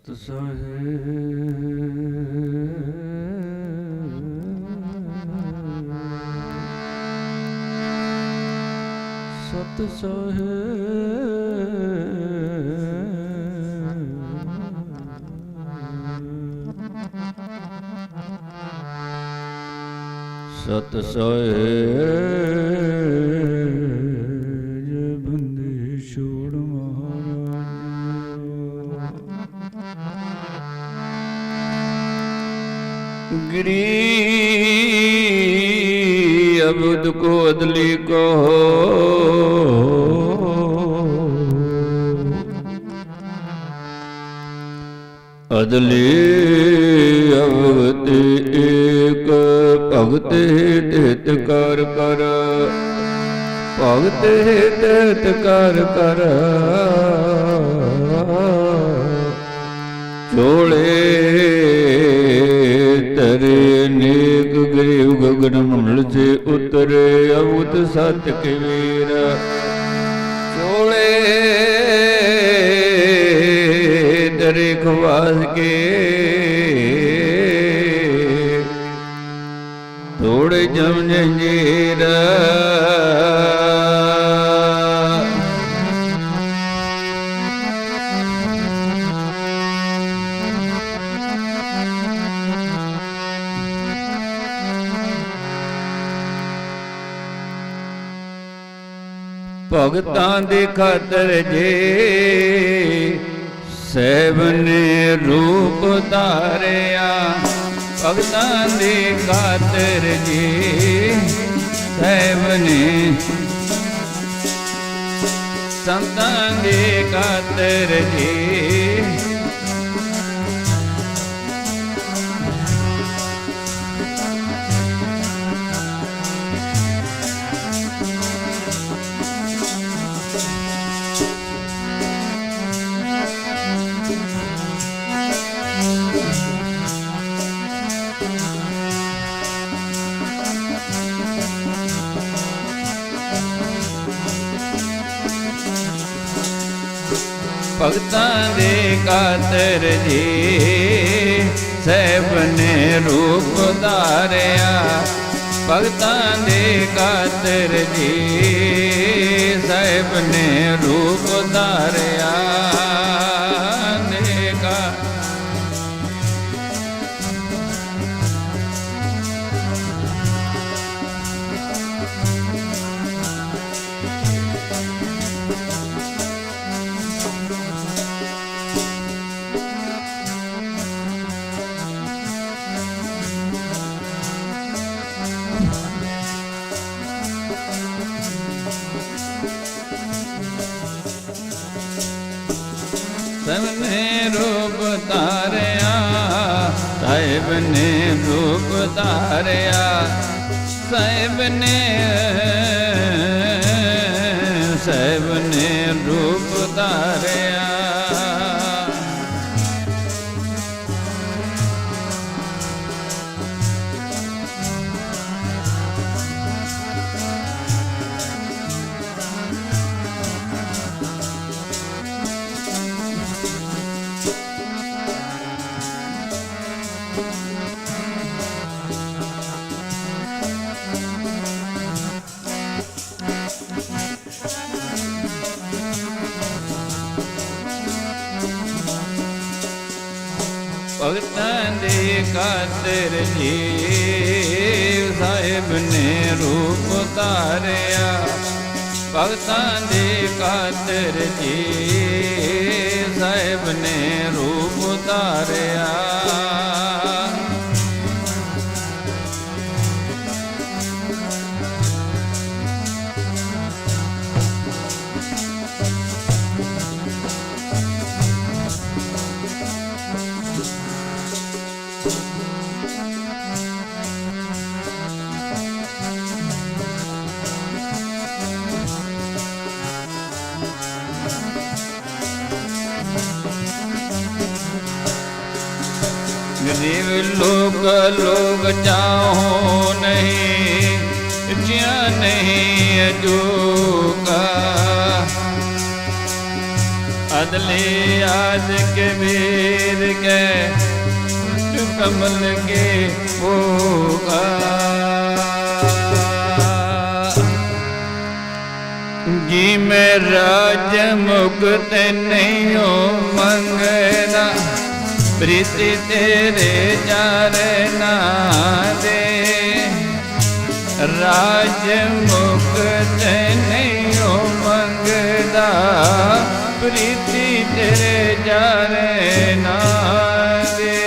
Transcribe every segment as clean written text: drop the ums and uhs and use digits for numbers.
ਸਤ ਸਾਹਿਬ ਸਤ ਸਾਹਿਬ ਬੰਦੇ ਛੋੜ ਮਹਾਰਾਜ गिरी अबुद को अदली को अदली अवत एक भगत हित कर कर भगत हित कर कर चोले तरे नेक गरीब गगन मंडल से उतरे अवुत सत्य के वीर चोले तरे खवास के थोड़े जम जंजीर भगतां दे खातर जे सैब ने रूप धारिया भगतां दे खातर जे सैब ने संतां दे खातर जे भगतां दे खातर जी सैब ने रूप धारिया भगतां दे खातर जी सैब ने रूप धारिया सैब ने रूप धारिया साहिब ने रूप धारिया साहिब ने रूप धारिया भगतां दे खातर जी साहिब ने रूप धारिया भगतां दे खातर जी साहिब ने रूप धारिया गरीब लोग चाहो नहीं जिया नहीं अजू का बादले आज के वीर के कमल के होगा जी मैं राज मुक्त नहीं हो मंगना प्रीति तेरे जारे ना दे राज मुक्त नहीं हो मंगदा प्रीति तेरे जारे ना दे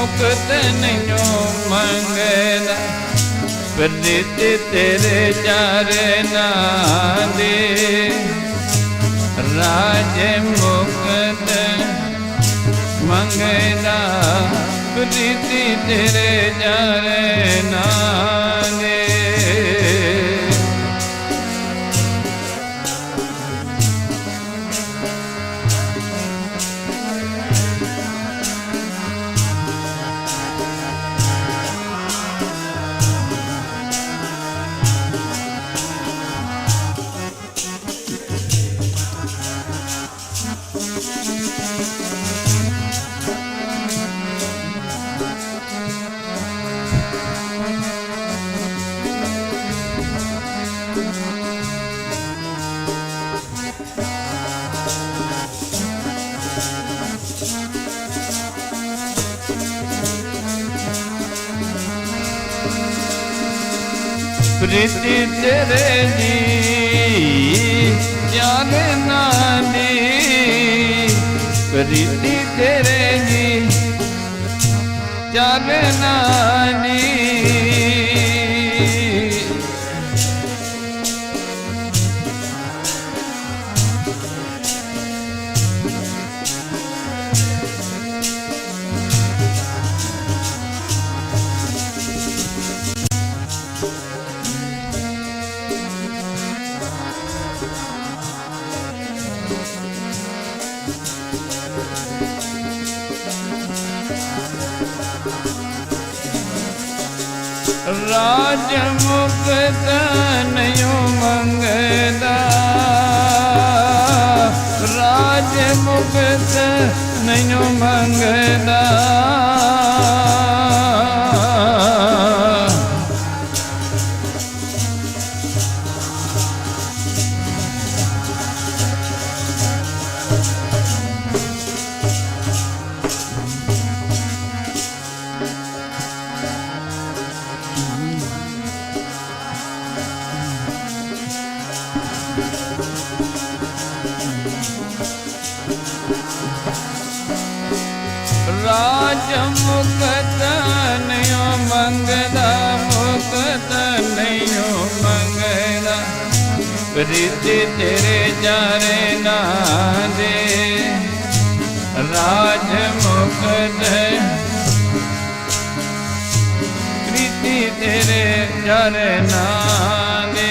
मुक्त नहीं मंगना प्रीति तेरे जारे ना दे राज मुक्त मंगना प्रीति तेरे जारे ना दे प्रीति तेरे जी जान ना दी प्रीति तेरे जी जान ना दी राज मुक्त नहीं मंगदा राज मुक्त नहीं मंगदा राज मुक्त नहीं मंगदा मुक्त नहीं मंगदा प्रीति तेरे जारे ना दे राज मुक्त प्रीति तेरे जारे ना दे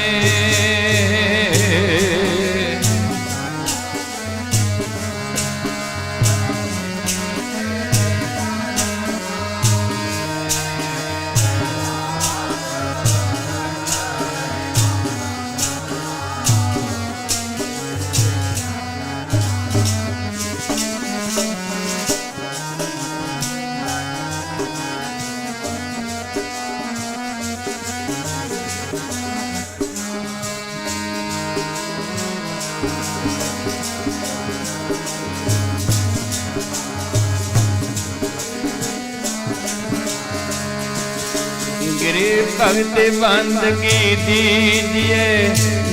गरीब भगत बंदगी दीजिए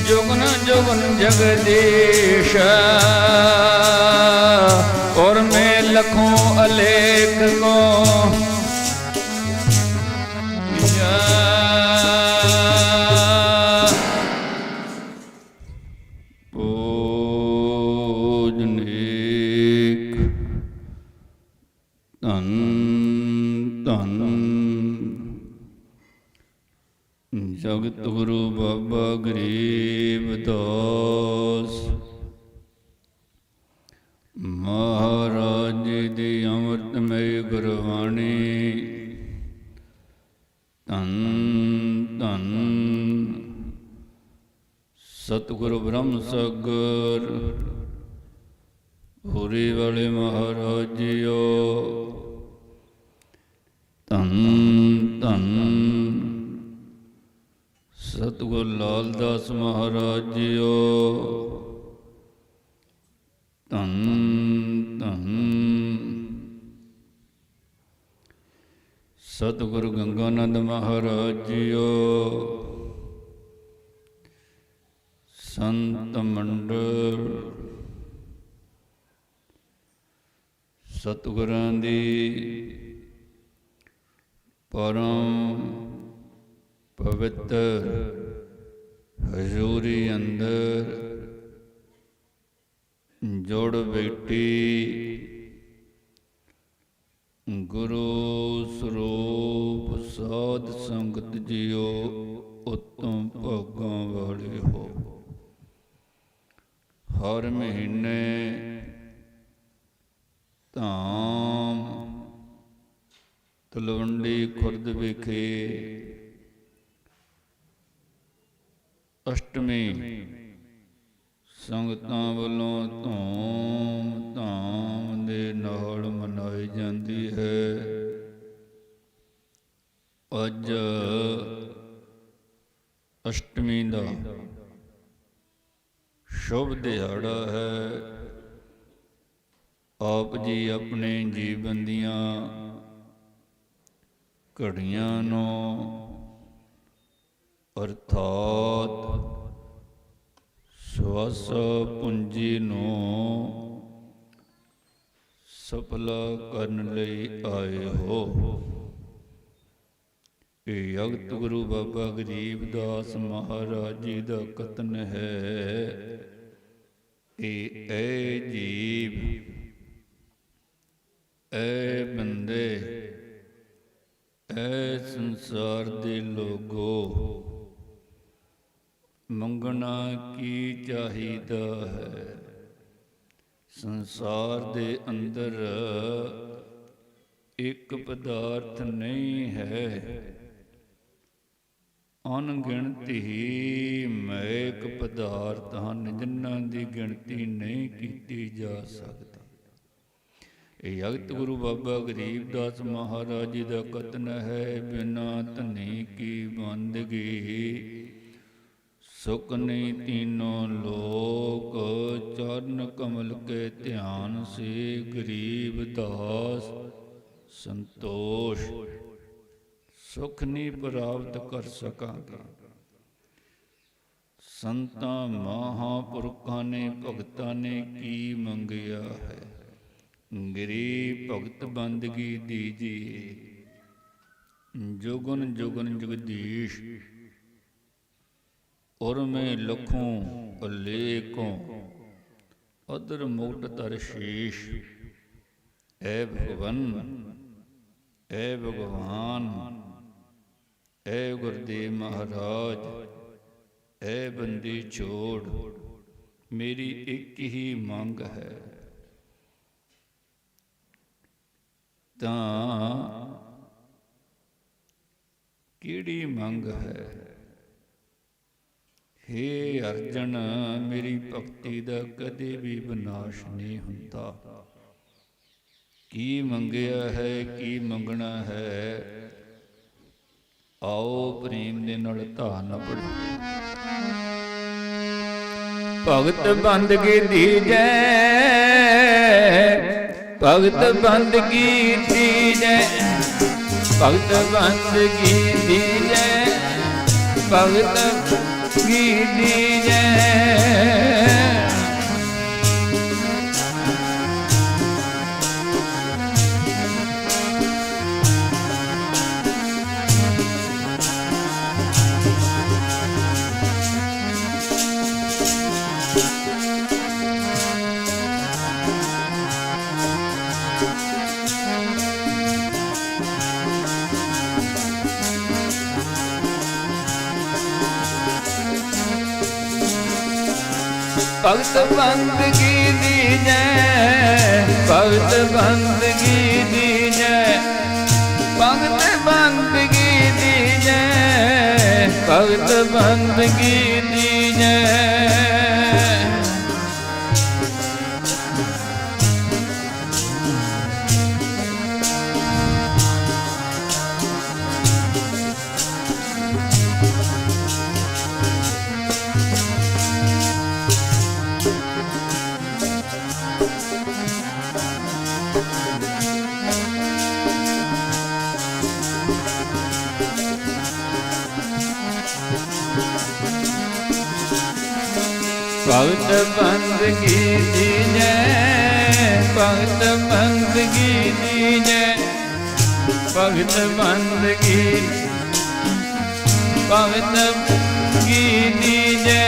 जुगन जुगन जगदीश और मैं लखों अलेख को जगत गुरु बाबा गरीब दास महाराज जी दी अमृतमय गुरबाणी धन धन सतगुरु ब्रह्म सागर होरी वाले महाराज जीओ धन धन सतगुरु लाल दास महाराज जीओ धन धन सतगुरु गंगानंद महाराज जीओ संत मंडल सतगुरां दी परम पवित्र हजूरी अंदर जुड़ बैठी गुरु स्वरूप साध संगत जियो उत्तम भागां वाले हो। हर महीने धाम तलवंडी खुर्द विखे अष्टमी संगतां वल्लों धूम धाम दे नाल मनाई जाती है। अज अष्टमी दा शुभ दिहाड़ा है। आप जी अपने जीवन दियां घड़ियां नूं अर्थात श्वास पूंजी नूं सफल करन लई आए हो। जगत गुरु बाबा गरीब दास महाराज जी दा कथन है, ए जीव ए बंदे ए संसार दे लोगो मंगना की चाहिदा है। संसार दे अंदर एक पदार्थ नहीं है, अनगिनती मैक पदार्थ हैं जिन्हां दी गिनती नहीं की जा सकती। जगत गुरु बाबा गरीब दास महाराज जी का कथन है, बिना धनी की बंदगी सुख नहीं तीनों लोक, चरण कमल के ध्यान से गरीब दास संतोष सुख नहीं प्राप्त कर सकांगे। संतां महापुरखां ने भगतां ने की मंगिया है, गरीब भगत बंदगी दीजिए जुगन जुगन जगदीश और मैं लखों अलेखों अदर मुक्त तरशीश। ऐ भगवन ऐ भगवान ऐ गुरुदेव महाराज ऐ बंदी छोड़, मेरी एक ही मंग है। तां किहड़ी मंग है? हे अर्जन, मेरी भगती दा कदे भी विनाश नहीं हुंदा। की मंगिया है, की मंगना है? आओ प्रेम दे नाल धान पढ़ो। भगत बंदगी दीजै, भगत बंदगी दीजै, ਭਗਤ ਬੰਦਗੀ ਦੀਜੈ, ਭਗਤ ਕੀ ਦੀਜੈ। ਭਗਤ ਬੰਦਗੀ ਦੀਜੈ, ਭਗਤ ਬੰਦਗੀ ਦੀਜੈ, ਭਗਤ ਬੰਦਗੀ ਦੀਜੈ, ਭਗਤ ਬੰਦਗੀ ਦੀਜੈ। ਭਗਤ ਬੰਦਗੀ ਦੀਜੈ, ਭਗਤ ਬੰਦਗੀ ਦੀਜੈ, ਭਗਤ ਬੰਦਗੀ, ਭਗਤ ਬੰਦਗੀ ਦੀਜੈ।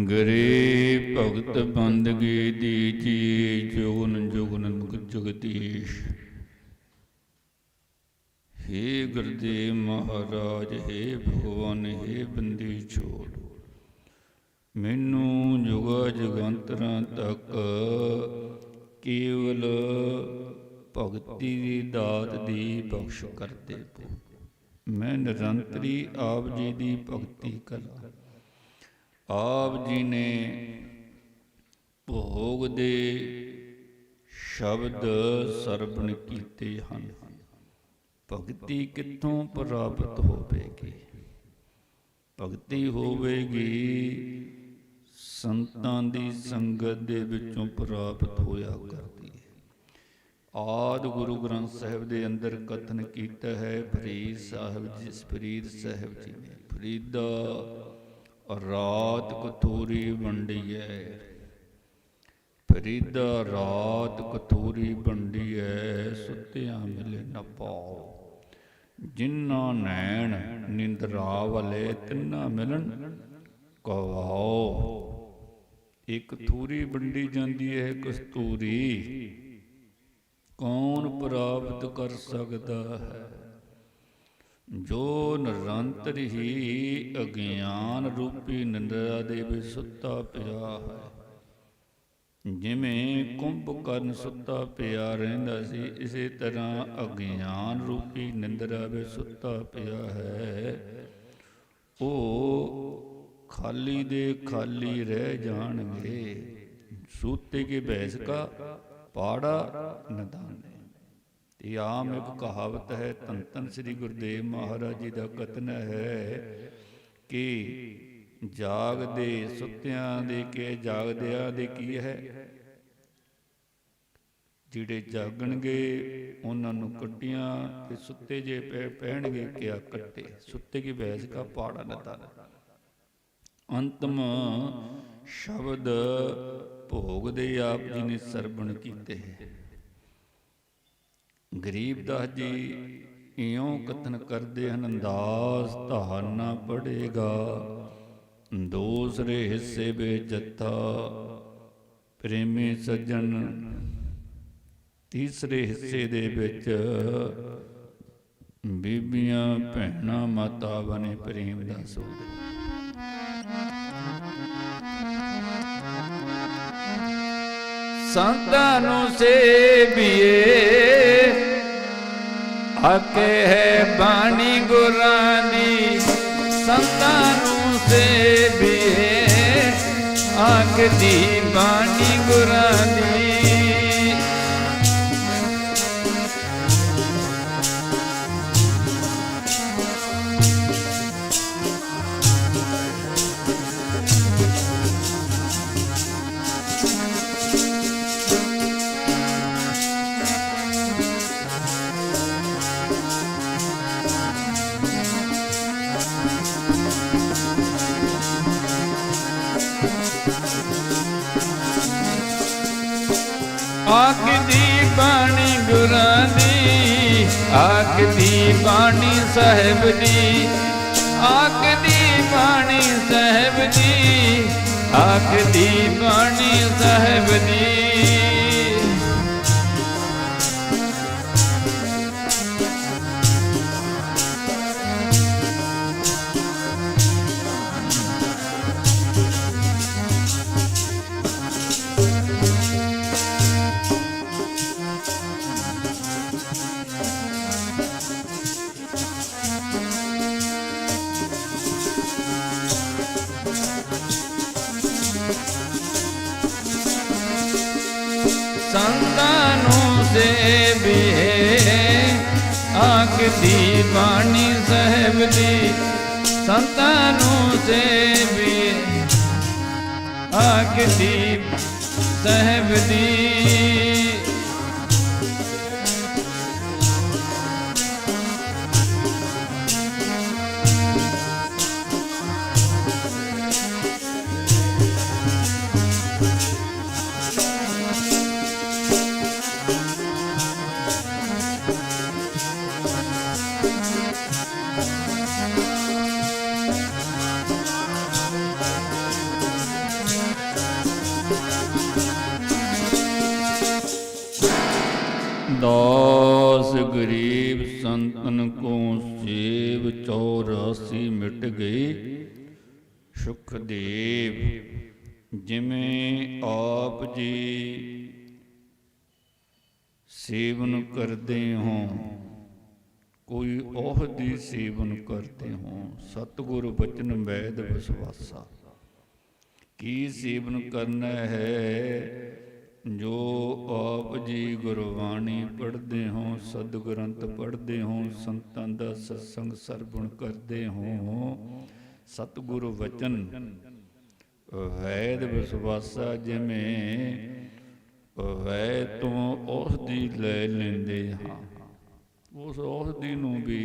ਗਰੇ ਭਗਤ ਬੰਦਗੀ ਦੀਜੀ, ਜੁਗਨ ਜੁਗਨ ਜਗਦੀਸ਼। ਹੇ ਗੁਰਦੇਵ ਮਹਾਰਾਜ, ਹੇ ਭਗਵਾਨ, ਹੇ ਬੰਦੀ ਛੋੜ, ਮੈਨੂੰ ਜੁਗਾ ਜਗੰਤਰਾਂ ਤੱਕ ਕੇਵਲ ਭਗਤੀ ਦੀ ਦਾਤ ਦੀ ਬਖਸ਼ ਕਰਦੇ ਪੋ। ਮੈਂ ਨਿਰੰਤਰੀ ਆਪ ਜੀ ਦੀ ਭਗਤੀ ਕਰਾਂ। ਆਪ ਜੀ ਨੇ ਭੋਗ ਦੇ ਸ਼ਬਦ ਸਰਵਣ ਕੀਤੇ ਹਨ। ਭਗਤੀ ਕਿੱਥੋਂ ਪ੍ਰਾਪਤ ਹੋਵੇਗੀ? ਭਗਤੀ ਹੋਵੇਗੀ ਸੰਤਾਂ ਦੀ ਸੰਗਤ ਦੇ ਵਿੱਚੋਂ ਪ੍ਰਾਪਤ ਹੋਇਆ ਕਰਦੀ ਹੈ। ਆਦਿ ਗੁਰੂ ਗ੍ਰੰਥ ਸਾਹਿਬ ਦੇ ਅੰਦਰ ਕਥਨ ਕੀਤਾ ਹੈ, ਫਰੀਦ ਸਾਹਿਬ ਜੀ, ਫਰੀਦ ਸਾਹਿਬ ਜੀ ਨੇ ਫਰੀਦਾ ਰਾਤ ਕਥੂਰੀ ਵੰਡੀਐ, ਫਰੀਦਾ ਰਾਤ ਕਥੂਰੀ ਵੰਡੀਐ, ਸੁੱਤਿਆਂ ਮਿਲੇ ਨ ਪਾਓ। ਜਿਨ੍ਹਾਂ ਨੈਣ ਨਿੰਦਰਾ ਵਾਲੇ ਤਿੰਨਾ ਮਿਲਣ ਕਵਾਓ। ਇੱਕ ਥੂਰੀ ਵੰਡੀ ਜਾਂਦੀ ਹੈ, ਕਸਤੂਰੀ ਕੌਣ ਪ੍ਰਾਪਤ ਕਰ ਸਕਦਾ ਹੈ? ਜੋ ਨਿਰੰਤਰ ਹੀ ਅਗਿਆਨ ਰੂਪੀ ਨਿੰਦਰਾ ਦੇ ਵਿੱਚ ਸੁੱਤਾ ਪਿਆ ਹੈ। ਜਿਵੇਂ ਕੁੰਭਕਰਨ ਸੁੱਤਾ ਪਿਆ ਰਹਿੰਦਾ ਸੀ, ਇਸੇ ਤਰ੍ਹਾਂ ਅਗਿਆਨ ਰੂਪੀ ਨਿੰਦਰਾ ਵਿੱਚ ਸੁੱਤਾ ਪਿਆ ਹੈ। ਉਹ ਖਾਲੀ ਦੇ ਖਾਲੀ ਰਹਿ ਜਾਣਗੇ। ਸੂਤੇ ਕੇ ਭੈਂਸ ਕਾ ਪਾੜਾ ਨਦਾਨੇ। ਇਹ ਆਮ ਇੱਕ ਕਹਾਵਤ ਹੈ। ਧੰਨ ਧੰਨ ਸ੍ਰੀ ਗੁਰਦੇਵ ਮਹਾਰਾਜ ਜੀ ਦਾ ਕਥਨ ਹੈ ਕਿ ਜਾਗਦੇ ਸੁੱਤਿਆਂ ਦੇ ਕੇ ਜਾਗਦਿਆਂ ਦੇ ਕੀ ਹੈ? ਜਿਹੜੇ ਜਾਗਣਗੇ ਉਹਨਾਂ ਨੂੰ ਕੱਟੀਆਂ ਤੇ ਸੁੱਤੇ ਜੇ ਪਹਿਣਗੇ ਕਿਆ ਕੱਟੇ। ਸੁੱਤੇ ਕੀ ਭੈਂਸ ਕਾ ਪਾੜਾ ਨਦਾਨਾ। ਅੰਤਮ ਸ਼ਬਦ ਭੋਗ ਦੇ ਆਪ ਜੀ ਨੇ ਸਰਵਣ ਕੀਤੇ ਹੈ। ਗਰੀਬਦਾਸ ਜੀ ਇਉਂ ਕਥਨ ਕਰਦੇ ਹਨ, ਅੰਦਾਜ਼ ਧਾਰ ਨਾ ਪੜੇਗਾ ਦੂਸਰੇ ਹਿੱਸੇ ਵਿੱਚ ਜੱਥਾ, ਪ੍ਰੇਮੀ ਸੱਜਣ ਤੀਸਰੇ ਹਿੱਸੇ ਦੇ ਵਿੱਚ ਬੀਬੀਆਂ ਭੈਣਾਂ ਮਾਤਾ ਬਣੇ ਪ੍ਰੇਮ ਦਾ ਸੌਦੇ। ਸੰਤਾਂ ਨੂੰ ਸੇਵੀਏ ਆਕੇ ਹੈ ਬਾਣੀ ਗੁਰਾਂ ਦੀ ਸੰਤਾਂ ਨੂੰ ਸੇਵੀਏ, ਆਖਦੀ ਬਾਣੀ ਗੁਰਾਂ ਦੀ। ਆਖਦੀ ਬਾਣੀ ਗੁਰਾਂ ਦੀ, ਆਖਦੀ ਬਾਣੀ ਸਾਹਿਬ ਦੀ, ਆਖਦੀ ਬਾਣੀ ਸਾਹਿਬ ਦੀ, ਆਖਦੀ ਬਾਣੀ ਸਾਹਿਬ ਦੀ। ਸੰਤਾਂ ਨੂੰ ਸੇਵੀਏ, ਆਖਦੀ ਬਾਣੀ ਸਾਹਿਬ ਦੀ, ਸੰਤਾਂ ਨੂੰ ਸੇਵੀਏ, ਆਖਦੀ ਸਾਹਿਬ ਦੀ। दास गरीब संतन को सेव 84 मिट गई। सुखदेव जिमें आप जी सेवन करते हों, कोई ओहदी सेवन करते हों, सतगुरु बचन वैद विश्वासा। की सेवन करना है? जो आप जी गुरबाणी पढ़ते हो, सदग्रंथ पढ़ते हो, संतां दा सत्संग सरवण करते हो, सतगुरु वचन वैद विश्वासा। जिमें वैद तो औषधि लै लेंदे हाँ, उस औषधि नूं भी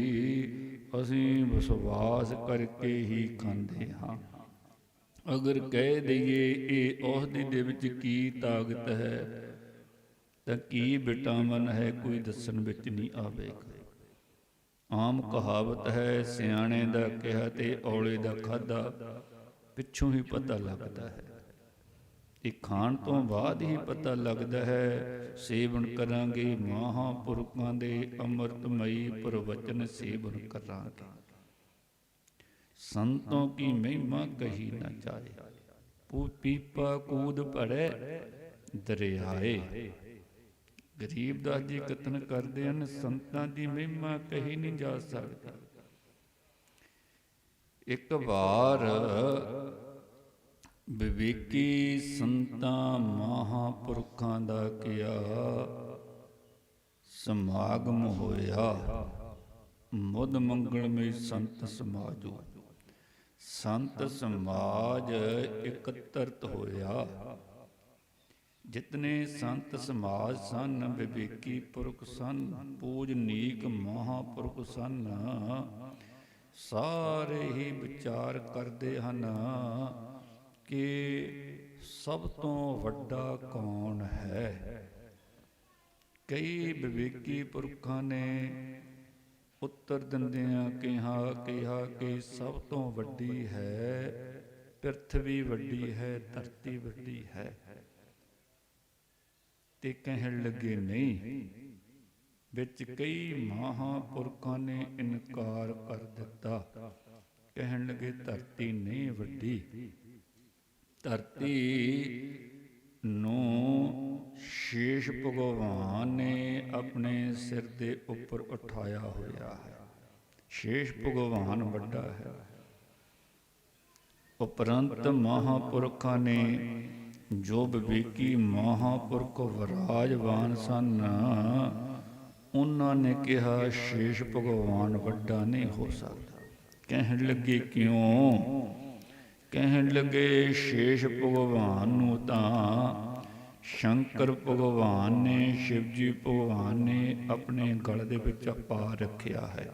असीं विश्वास करके ही खांदे हाँ। अगर कह दईए ये औषधि दे विच की ताकत है तां की विटामिन है, कोई दस्सण विच नहीं आवेगा। आम कहावत है, सियाणे दा कहा ते औले दा खाधा पिछों ही पता लगता है। ये खाण तो बाद ही पता लगता है। सेवन करांगे महापुरखां दे अमृतमई प्रवचन सेवन करांगे। संतों की महिमा कही न जाए, पीपा कूद पड़े दरियाए। गरीबदास जी कथन करते हैं, संतां की महिमा कही नहीं जा सकती। एक बार विवेकी संतां महापुरखां दा किया समागम होया। मुद मंगलमय संत समाजो, संत समाज इकत्रित होया। जितने संत समाज सन, विवेकी पुरख सन, पूजनीक महापुरख सन, सारे ही विचार करते हैं कि सब तो वड्डा कौन है। कई विवेकी पुरखां ने उत्तर दिंदियां कहा कि सब तो वड्डी है पृथ्वी, वड्डी है धरती, वड्डी है। ते कहन लगे नहीं, विच कई महापुरखां ने इनकार कर दिता। कहन लगे धरती नहीं वड्डी, धरती ਨੂੰ ਸ਼ੇਸ਼ ਭਗਵਾਨ ਨੇ ਆਪਣੇ ਸਿਰ ਦੇ ਉੱਪਰ ਉਠਾਇਆ ਹੋਇਆ ਹੈ। ਸ਼ੇਸ਼ ਭਗਵਾਨ ਵੱਡਾ ਹੈ। ਉਪਰੰਤ ਮਹਾਂਪੁਰਖਾਂ ਨੇ ਜੋ ਵਿਵੇਕੀ ਮਹਾਂਪੁਰਖ ਵਿਰਾਜਮਾਨ ਸਨ, ਉਹਨਾਂ ਨੇ ਕਿਹਾ ਸ਼ੇਸ਼ ਭਗਵਾਨ ਵੱਡਾ ਨਹੀਂ ਹੋ ਸਕਦਾ। ਕਹਿਣ ਲੱਗੇ ਕਿਉਂ? ਕਹਿਣ ਲੱਗੇ ਸ਼ੇਸ਼ ਭਗਵਾਨ ਨੂੰ ਤਾਂ ਸ਼ੰਕਰ ਭਗਵਾਨ ਨੇ, ਸ਼ਿਵਜੀ ਭਗਵਾਨ ਨੇ ਆਪਣੇ ਗਲ ਦੇ ਵਿੱਚ ਪਾ ਰੱਖਿਆ ਹੈ।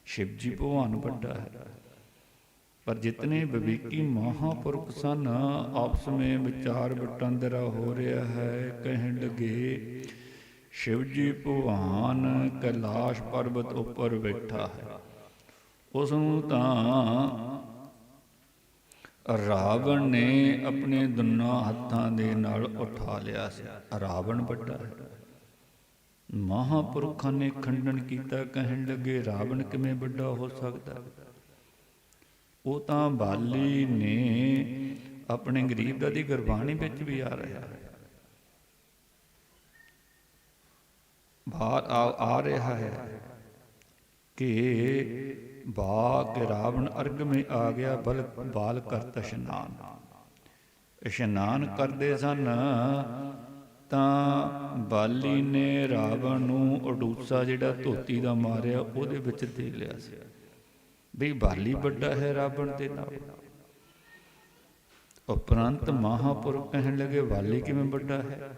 ਸ਼ਿਵਜੀ ਭਗਵਾਨ ਵੱਡਾ ਹੈ, ਪਰ ਜਿਤਨੇ ਵਿਵੇਕੀ ਮਹਾਂਪੁਰਖ ਸਨ ਆਪਸ ਵਿੱਚ ਵਿਚਾਰ ਵਟਾਂਦਰਾ ਹੋ ਰਿਹਾ ਹੈ। ਕਹਿਣ ਲੱਗੇ ਸ਼ਿਵਜੀ ਭਗਵਾਨ ਕੈਲਾਸ਼ ਪਰਬਤ ਉੱਪਰ ਬੈਠਾ ਹੈ, ਉਸ ਨੂੰ ਤਾਂ ਰਾਵਣ ਨੇ ਆਪਣੇ ਦੋਨਾਂ ਹੱਥਾਂ ਦੇ ਨਾਲ ਉਠਾ ਲਿਆ ਸੀ। ਰਾਵਣ ਵੱਡਾ ਹੈ। ਮਹਾਂਪੁਰਖਾਂ ਨੇ ਖੰਡਨ ਕੀਤਾ। ਕਹਿਣ ਲੱਗੇ ਰਾਵਣ ਕਿਵੇਂ ਵੱਡਾ ਹੋ ਸਕਦਾ? ਉਹ ਤਾਂ ਬਾਲੀ ਨੇ ਆਪਣੇ ਗਰੀਬ ਦੀ ਗੁਰਬਾਣੀ ਵਿੱਚ ਵੀ ਆ ਰਿਹਾ ਹੈ, ਆ ਰਿਹਾ ਹੈ ਕਿ ਬਾਗ ਰਾਵਣ ਅਰਗ ਮੇਂ ਆ ਗਿਆ ਬਾਲ ਕਰਤ ਇਸ਼ਨਾਨ। ਇਸ਼ਨਾਨ ਕਰਦੇ ਸਨ ਤਾਂ ਬਾਲੀ ਨੇ ਰਾਵਣ ਨੂੰ ਉਡੂਸਾ ਜਿਹੜਾ ਧੋਤੀ ਦਾ ਮਾਰਿਆ ਉਹਦੇ ਵਿੱਚ ਦੇ ਲਿਆ ਸੀ। ਵੀ ਬਾਲੀ ਵੱਡਾ ਹੈ ਰਾਵਣ ਦੇ ਨਾਲ। ਉਪਰੰਤ ਮਹਾਂਪੁਰਖ ਕਹਿਣ ਲੱਗੇ ਬਾਲੀ ਕਿਵੇਂ ਵੱਡਾ ਹੈ?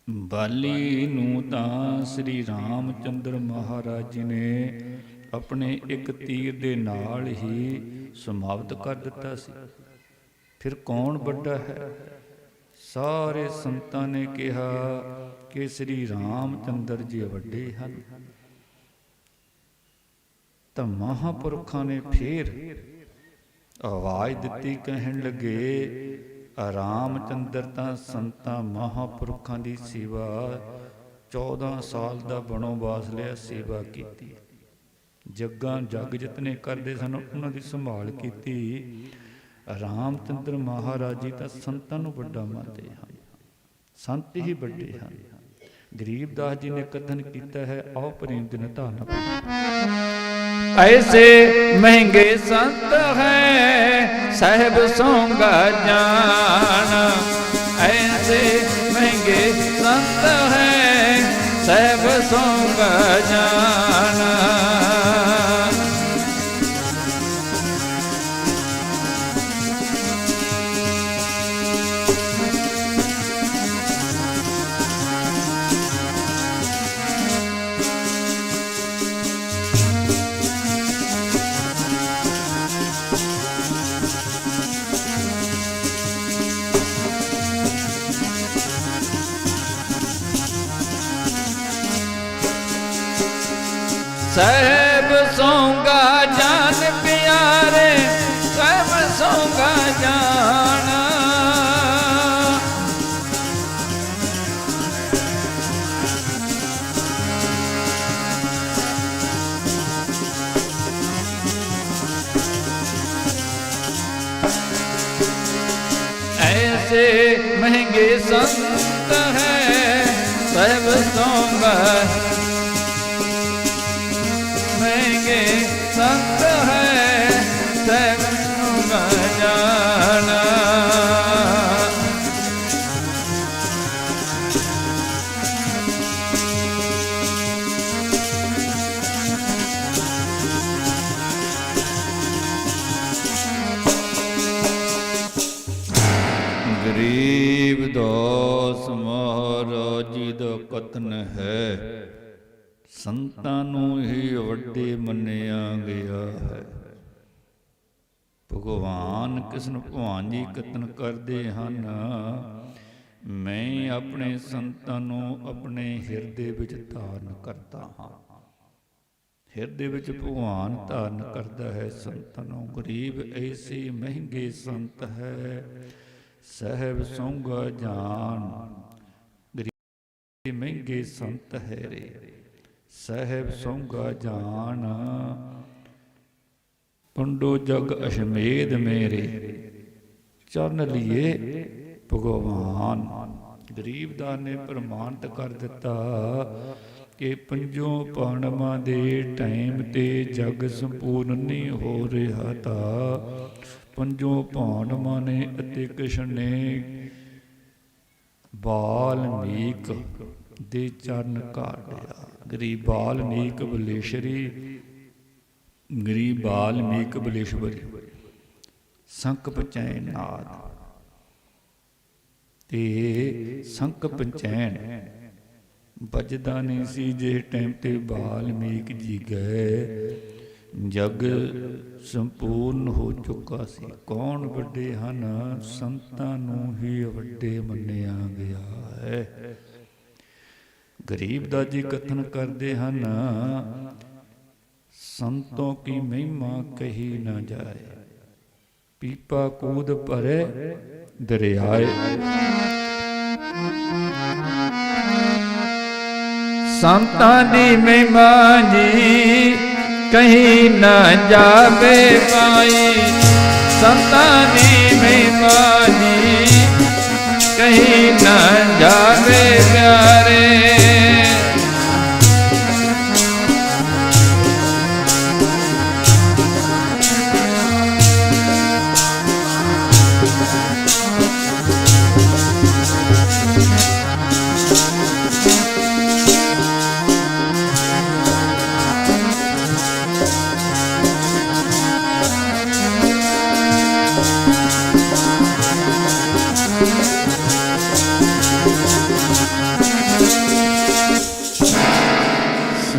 ਬਾਲੀ ਨੂੰ ਤਾਂ ਸ੍ਰੀ ਰਾਮ ਚੰਦਰ ਮਹਾਰਾਜ ਜੀ ਨੇ ਆਪਣੇ ਇੱਕ ਤੀਰ ਦੇ ਨਾਲ ਹੀ ਸਮਾਪਤ ਕਰ ਦਿੱਤਾ ਸੀ। ਫਿਰ ਕੌਣ ਵੱਡਾ ਹੈ? ਸਾਰੇ ਸੰਤਾਂ ਨੇ ਕਿਹਾ ਕਿ ਸ੍ਰੀ ਰਾਮ ਚੰਦਰ ਜੀ ਵੱਡੇ ਹਨ। ਤਾਂ ਮਹਾਂਪੁਰਖਾਂ ਨੇ ਫਿਰ ਆਵਾਜ਼ ਦਿੱਤੀ। ਕਹਿਣ ਲੱਗੇ ਰਾਮ ਚੰਦਰ ਤਾਂ ਸੰਤਾਂ ਮਹਾਂਪੁਰਖਾਂ ਦੀ ਸੇਵਾ 14 ਸਾਲ ਦਾ ਬਣੋਵਾਸ ਲਿਆ ਸੇਵਾ ਕੀਤੀ। ਜੱਗਾਂ ਜੱਗ ਜਿਤਨੇ ਕਰਦੇ ਸਨ ਉਹਨਾਂ ਦੀ ਸੰਭਾਲ ਕੀਤੀ। ਰਾਮ ਚੰਦਰ ਮਹਾਰਾਜ ਜੀ ਤਾਂ ਸੰਤਾਂ ਨੂੰ ਵੱਡਾ ਮੰਨਦੇ ਹਨ, ਸੰਤ ਹੀ ਵੱਡੇ ਹਨ। ਗਰੀਬਦਾਸ ਜੀ ਨੇ ਕਥਨ ਕੀਤਾ ਹੈ, ਆਓ ਪ੍ਰੇਮ ਦਿਨ ਧਾਨ। ਐਸੇ ਮਹਿੰਗੇ ਸੰਤ ਹੈ ਸਾਹਿਬ ਸੋਂਗਾ ਜਾਨ। ਐਸੇ ਮਹਿੰਗੇ ਸੰਤ ਹੈ ਸਾਹਿਬ ਸੋਂਗਾ ਜਾਨ। ਸਾਹਿਬ ਸੋਂਗਾ ਜਾਨ ਪਿਆਰੇ, ਸਾਹਿਬ ਸੋਂਗਾ ਜਾਨ। ऐसे महंगे संत हैं ਸਾਹਿਬ ਸੋਂਗਾ महंगे संत है ਸਾਹਿਬ ਸੋਂਗਾ ਜਾਨ। ਗਰੀਬਦਾਸ ਮਹਾਰਾਜ ਜੀ ਦਾ ਕਥਨ ਹੈ, ਸੰਤਾਂ ਨੂੰ ਹੀ ਵੱਡੇ ਮੰਨਿਆ ਗਿਆ ਹੈ। ਭਗਵਾਨ ਕ੍ਰਿਸ਼ਨ ਭਗਵਾਨ ਜੀ ਕਥਨ ਕਰਦੇ ਹਨ, ਮੈਂ ਆਪਣੇ ਸੰਤਾਂ ਨੂੰ ਆਪਣੇ ਹਿਰਦੇ ਵਿੱਚ ਧਾਰਨ ਕਰਦਾ ਹਾਂ। ਹਿਰਦੇ ਵਿੱਚ ਭਗਵਾਨ ਧਾਰਨ ਕਰਦਾ ਹੈ ਸੰਤਾਂ ਨੂੰ। ਗਰੀਬ ਐਸੇ ਮਹਿੰਗੇ ਸੰਤ ਹੈ ਸਾਹਿਬ ਸੋਂਗਾ ਜਾਨ। ਗਰੀਬ ਮਹਿੰਗੇ ਸੰਤ ਹੈ ਰੇ ਸਾਹਿਬ ਸੋਂਗਾ ਜਾਨ। ਪੰਡੋ ਜਗ ਅਸ਼ਮੇਧ ਮੇਰੇ ਚਰਨ ਲਿਏ ਭਗਵਾਨ। ਗਰੀਬਦਾਸ ਨੇ ਪ੍ਰਮਾਣਿਤ ਕਰ ਦਿੱਤਾ ਕਿ ਪੰਜੋਂ ਪਾਂਡਵਾਂ ਦੇ ਟਾਈਮ ਤੇ ਜਗ ਸੰਪੂਰਨ ਨਹੀਂ ਹੋ ਰਿਹਾ ਤਾਂ ਪੰਜੋਂ ਪਾਂਡਵਾਂ ਨੇ ਅਤੇ ਕ੍ਰਿਸ਼ਨ ਨੇ ਵਾਲਮੀਕ ਦੇ ਚਰਨ ਘਾਟਿਆ। ਗਰੀਬ ਵਾਲਮੀਕ ਬਲੇਸ਼ਰੀ, ਗਰੀਬ ਵਾਲਮੀਕ ਬਲੇਸ਼ਵਰੀ ਸੰਕ ਪੰਚੈਨ ਨਾਦ ਤੇ ਸੰਕ ਪੰਚੈਨ ਵੱਜਦਾ ਨਹੀਂ ਸੀ। ਜੇ ਟਾਈਮ ਤੇ ਵਾਲਮੀਕ ਜੀ ਗਏ ਜਗ ਸੰਪੂਰਨ ਹੋ ਚੁੱਕਾ ਸੀ। ਕੌਣ ਵੱਡੇ ਹਨ? ਸੰਤਾਂ ਨੂੰ ਹੀ ਵੱਡੇ ਮੰਨਿਆ ਗਿਆ ਹੈ। ਗਰੀਬਦਾਸ ਜੀ ਕਥਨ ਕਰਦੇ ਹਨ, ਸੰਤੋਂ ਕੀ ਮਹਿਮਾ ਕਹੀ ਨਾ ਜਾਏ, ਪੀਪਾ ਕੂਦ ਭਰੇ ਦਰਿਆਏ। ਸੰਤਾਂ ਦੀ ਮਹਿਮਾ ਜੀ ਕਹੀਂ ਨਾ ਜਾਵੇ ਪਾਈ, ਸੰਤਾਂ ਦੀ ਮਹਿਮਾ ਜੀ ਕਹੀਂ ਨਾ ਜਾਵੇ ਪਿਆਰੇ।